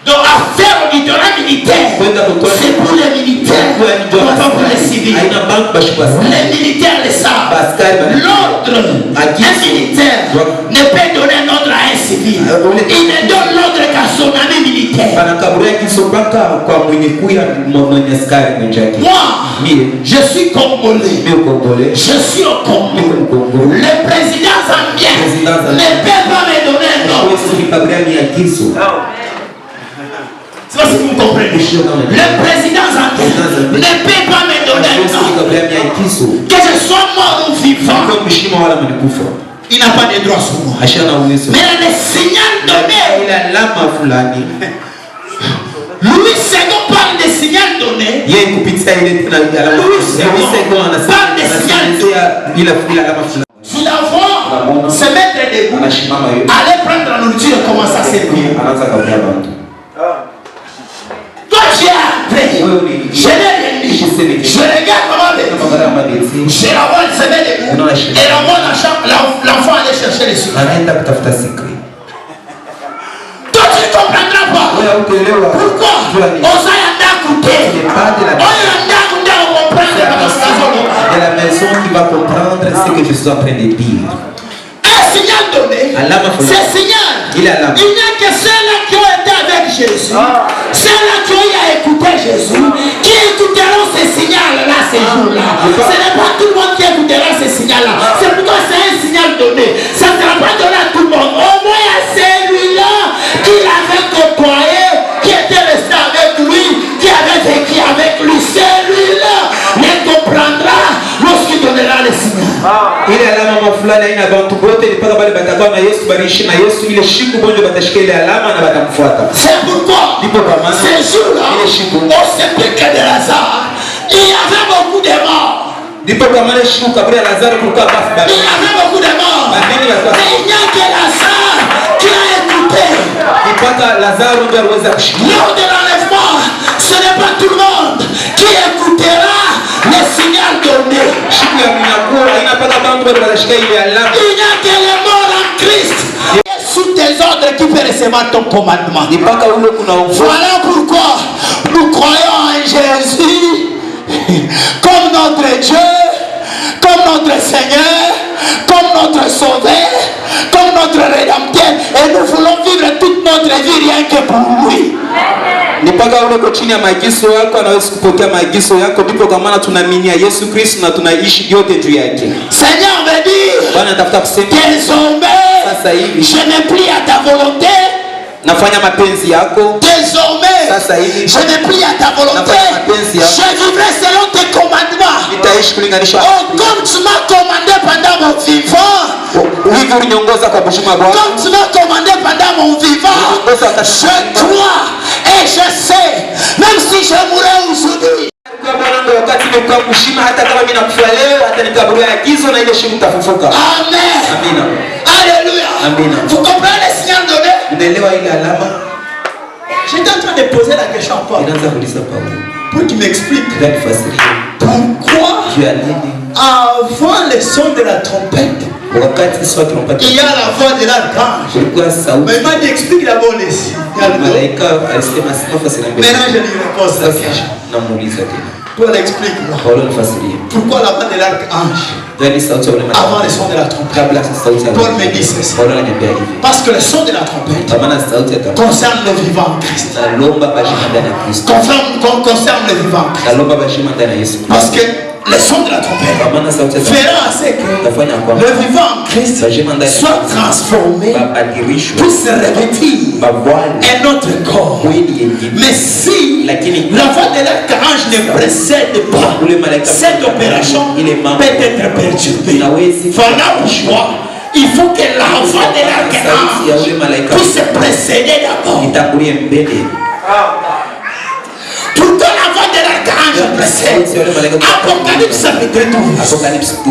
Donc, affaire auditoire militaire, c'est pour les militaires, pas pour les civils. Les militaires le savent. L'ordre, un militaire ne peut donner un ordre à un civil. Il ne donne l'ordre qu'à son ami militaire. Moi, je suis congolais. Je suis au Congo. Le président zambien ne peut pas me donner un ordre. C'est pas si vous comprenez. Le président zambien ne peut pas me donner un ordre. Que je sois mort ou vivant, il n'a pas de droit sur moi. Mais le signal donné, Louis II parle de signal donné. Louis II parle de signal donné. Nous devons se mettre debout, aller prendre la nourriture et commencer à servir. Toi tu es entré, je n'ai rien dit. Je regarde comment je la vois, elle se met debout et la vois l'enfant aller chercher les sucres. Toi tu ne comprendras pas. Pourquoi? On s'est écouté. De la maison qui va comprendre ce que je suis en train de dire. Un signal donné, c'est signal. Il n'y a que ceux-là qui ont été avec Jésus, ceux-là qui ont écouté Jésus, qui écouteront ces signals-là ces jours-là. Ce n'est pas tout le monde qui écoutera ces signals-là. C'est pourquoi c'est un signal donné. Ça ne sera pas donné à tout le monde. Au moins à celui-là qui l'avait côtoyé, qui était resté avec lui, qui avait vécu avec lui. Celui-là ne comprendra lorsqu'il donnera les signaux. Ile alama mafulani aina bantu bote mpaka pale batakuwa na Yesu barishi na Yesu ile shiku bonjo batashika ile alama na batamfuata. C'est pourquoi ces jours-là, au sepulcre de Lazare, il y avait beaucoup de morts. Il y avait beaucoup de morts. Mais il n'y a que Lazare qui a écouté. Lors de l'enlèvement, ce n'est pas tout le monde qui écoutera le signal donné. Il n'y a que les morts en Christ. Sous tes ordres qui peut recevoir ton commandement. Voilà pourquoi nous croyons en Jésus comme notre Dieu, comme notre Seigneur, comme notre Sauveur, comme notre Rédempteur. Et nous voulons vivre toute notre vie rien que pour lui. Mpaka uko chini ya maagizo yako anaweza kupokea maagizo yako, ndipo kwa maana tunaamini Yesu Kristo na tunaishi yote juu yake. Seigneur me dit, Bwana anatafuta kusema désormais, sasa hivi je ne plie à ta volonté. Nafanya mapenzi yako. Désormais, sasa hivi je ne plie à ta volonté. Je vivrai selon tes commandements. Nitaishi kulinganisha. Oh, comme tu m'as commandé pendant mon vivant. Hivi uniongoza kwa bushima bwana. Comme tu m'as commandé pendant mon vivant. Je crois et je sais, même si je mourrais aujourd'hui. Wakati nimekuwa kushima hata kama mimi nakufa leo hata nikaburia agizo na ile shimu tafufuka. Amen. Amina. Alléluia. Amina. Vous comprenez le signal donné? Unaelewa ile alama? J'étais en train de poser la question à Paul. Inaanza kuuliza Paulo. Pour qu'il m'explique. Pourquoi Avant le son de la trompette, il y a la voix de l'archange. Mais il m'a dit explique d'abord les signes. Maintenant je lui repose la question. Toi l'explique-moi. Pourquoi la voix de l'archange avant le son de la trompette? Paul me dit ceci. Parce que le son de la trompette concerne le vivant en Christ. Concerne le vivant en Christ. Parce que le son de la trompette fera à ce que le vivant en Christ soit transformé pour se revêtir un autre corps. Mais si la voix de l'archange ne précède pas cette opération, peut être perturbée. Voilà pourquoi il faut que la voix de l'archange puisse se précéder d'abord. Pourquoi la voix de l'archange précède? Apocalypse chapitre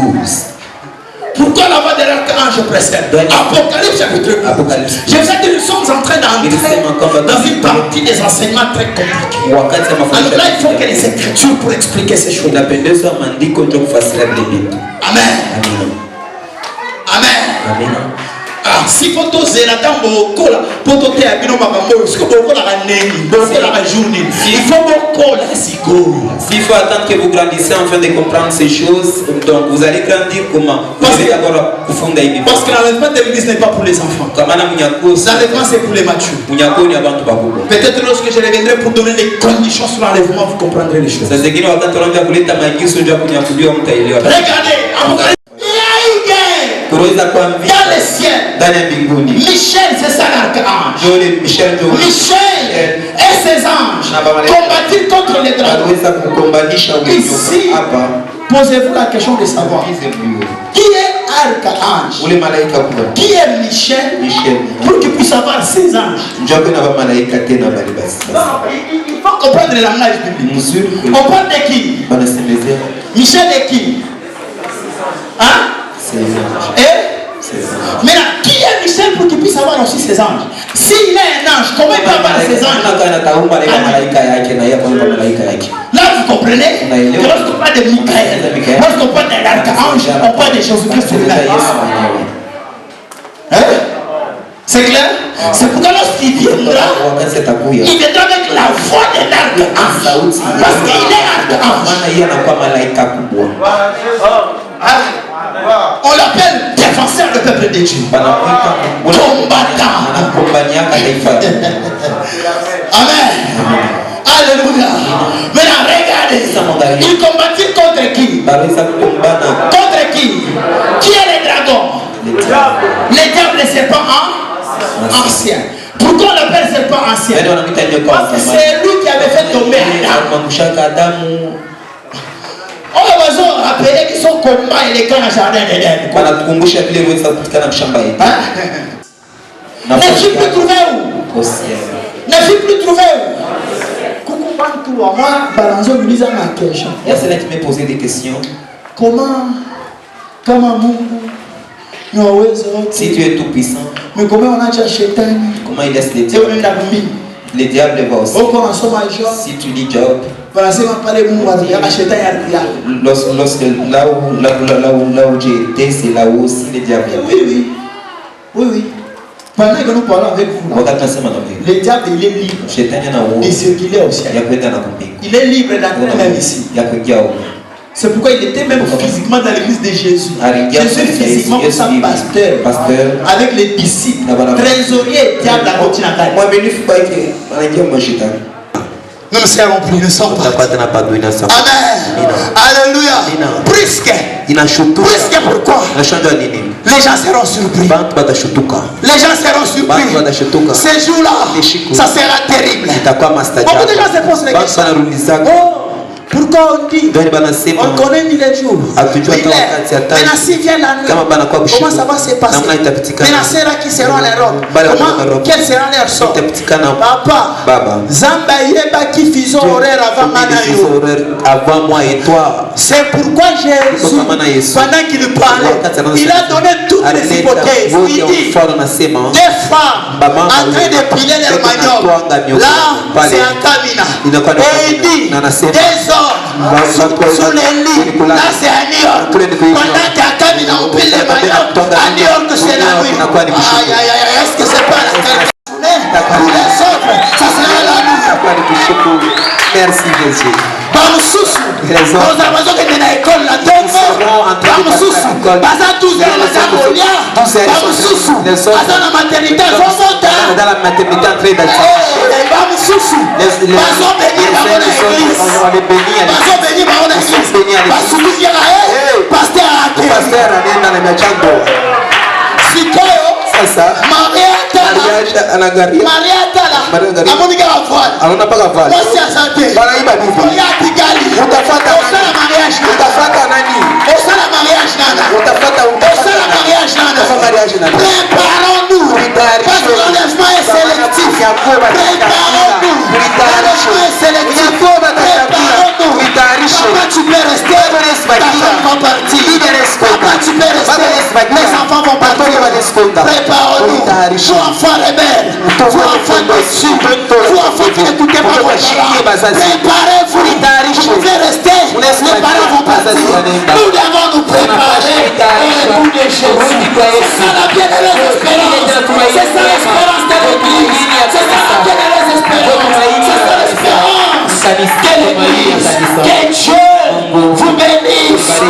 12. Pourquoi la voix de l'archange précède? Apocalypse chapitre 12. Je vous ai dit, nous sommes en train d'entrer dans une partie des enseignements très compliqués. Alors là, il faut que les écritures pour expliquer ces choses. Amen. Amen. Si vous avez il faut attendre que vous grandissez afin de comprendre ces choses, donc vous allez grandir comment? Parce que l'enlèvement de l'église n'est pas pour les enfants. L'enlèvement c'est pour les matures. Peut-être lorsque je reviendrai pour donner les conditions sur l'enlèvement, vous comprendrez les choses. Regardez, dans le ciel, Michel c'est ça l'archange. Michel et ses anges combattent contre les dragons. Ici, posez-vous la question de savoir qui est archange, qui est Michel, pour qu'il puisse avoir ses anges. Il faut comprendre le langage biblique. On parle de qui? Michel est qui? Hein? Mais là, qui est Michel pour qu'il puisse avoir aussi ses anges? S'il est un ange, comment il peut avoir ses anges? Là, vous comprenez que lorsqu'on parle de Michael, lorsqu'on parle de l'archange, on parle de Jésus-Christ lui-même. C'est clair? C'est pourquoi lorsqu'il viendra avec la voix de l'archange. Parce qu'il est archange. On l'appelle défenseur du peuple de Dieu. Combattant. Amen. Alléluia. Maintenant regardez. Il combattit contre qui? Contre qui? Qui est le dragon? Les diables, les serpents anciens. Pourquoi on l'appelle serpent ancien? Parce que c'est lui qui avait fait tomber Adam. On a besoin de rappeler qu'ils sont combat et les camps dans le jardin d'Éden. Ne fut plus trouvé où? Au ciel. Ne fut plus trouvé où? Coucou Bantou, moi, Balanzo lui disait ma question. Il y a celle qui m'a posé des questions. Comment si tu es tout puissant, mais comment on a déjà Shaitan? Comment il laisse les diables? Les diables vont aussi. Si tu lis Job, lorsque là où j'ai été, c'est là où aussi les diables. Oui. Pendant que nous parlons avec vous, le diable il est libre de circuler au ciel. Il est libre d'entrer même ici. C'est pourquoi il était même physiquement dans l'église de Jésus. Jésus physiquement pour sa pasteur avec les disciples, trésorier et diable à continental. Nous ne serons plus, nous sommes pas. Amen. Alléluia. Puisque pourquoi? Les gens seront surpris. Les gens seront surpris. Ces jours-là, ça sera terrible. Beaucoup de gens se posent les questions. Pourquoi on dit? On connaît ni les jours. Maintenant, s'il vient la nuit, comment ça va se passer? Maintenant, c'est là qui seront les robes. Quels seront leurs sorts? Papa, Zamba Yeba qui faisait horaire avant Manayo. Avant moi et toi. C'est pourquoi Jésus, pendant qu'il parlait, il a donné toutes les hypothèses. Il dit, 2 femmes en train de piler leur manioc. Là, c'est un camina. Et il dit, 2 hommes sous les lits. Là, c'est à New York. Pendant qu'il y a un camina, on pile les manioc. À New York, c'est la nuit. Aïe, aïe, aïe, est-ce que c'est pas la qualité? Pour les autres, ça sera la nuit. Merci Jésus. Bamususu oza bazokende na ekole na ntongo bamususu baza 12 ans baza kolia bamususu baza na maternité azomota bamususu bazobeni bango na église bazobeni bango na église basukisiaka paster ake sikoyo Maria Tala amonika voile osi asante oya Kigali osala mariage nana préparons-nous parce que l'enlèvement est sélectif préparons-nous l'enlèvement est sélectif préparons-nous papa tu peux rester ta femme va partir papa tu peux rester les enfants vont partir préparons-nous vous enfants rebelles vous enfants déçus vous enfants qui n'écoutez pas vos parents préparez-vous vous pouvez rester les parents vont partir nous devons nous préparer au retour de Jésus c'est ça la bienheureuse espérance c'est ça l'espérance de l'église c'est ça la bienheureuse espérance c'est ça l'espérance que l'église que Dieu vous bénisse.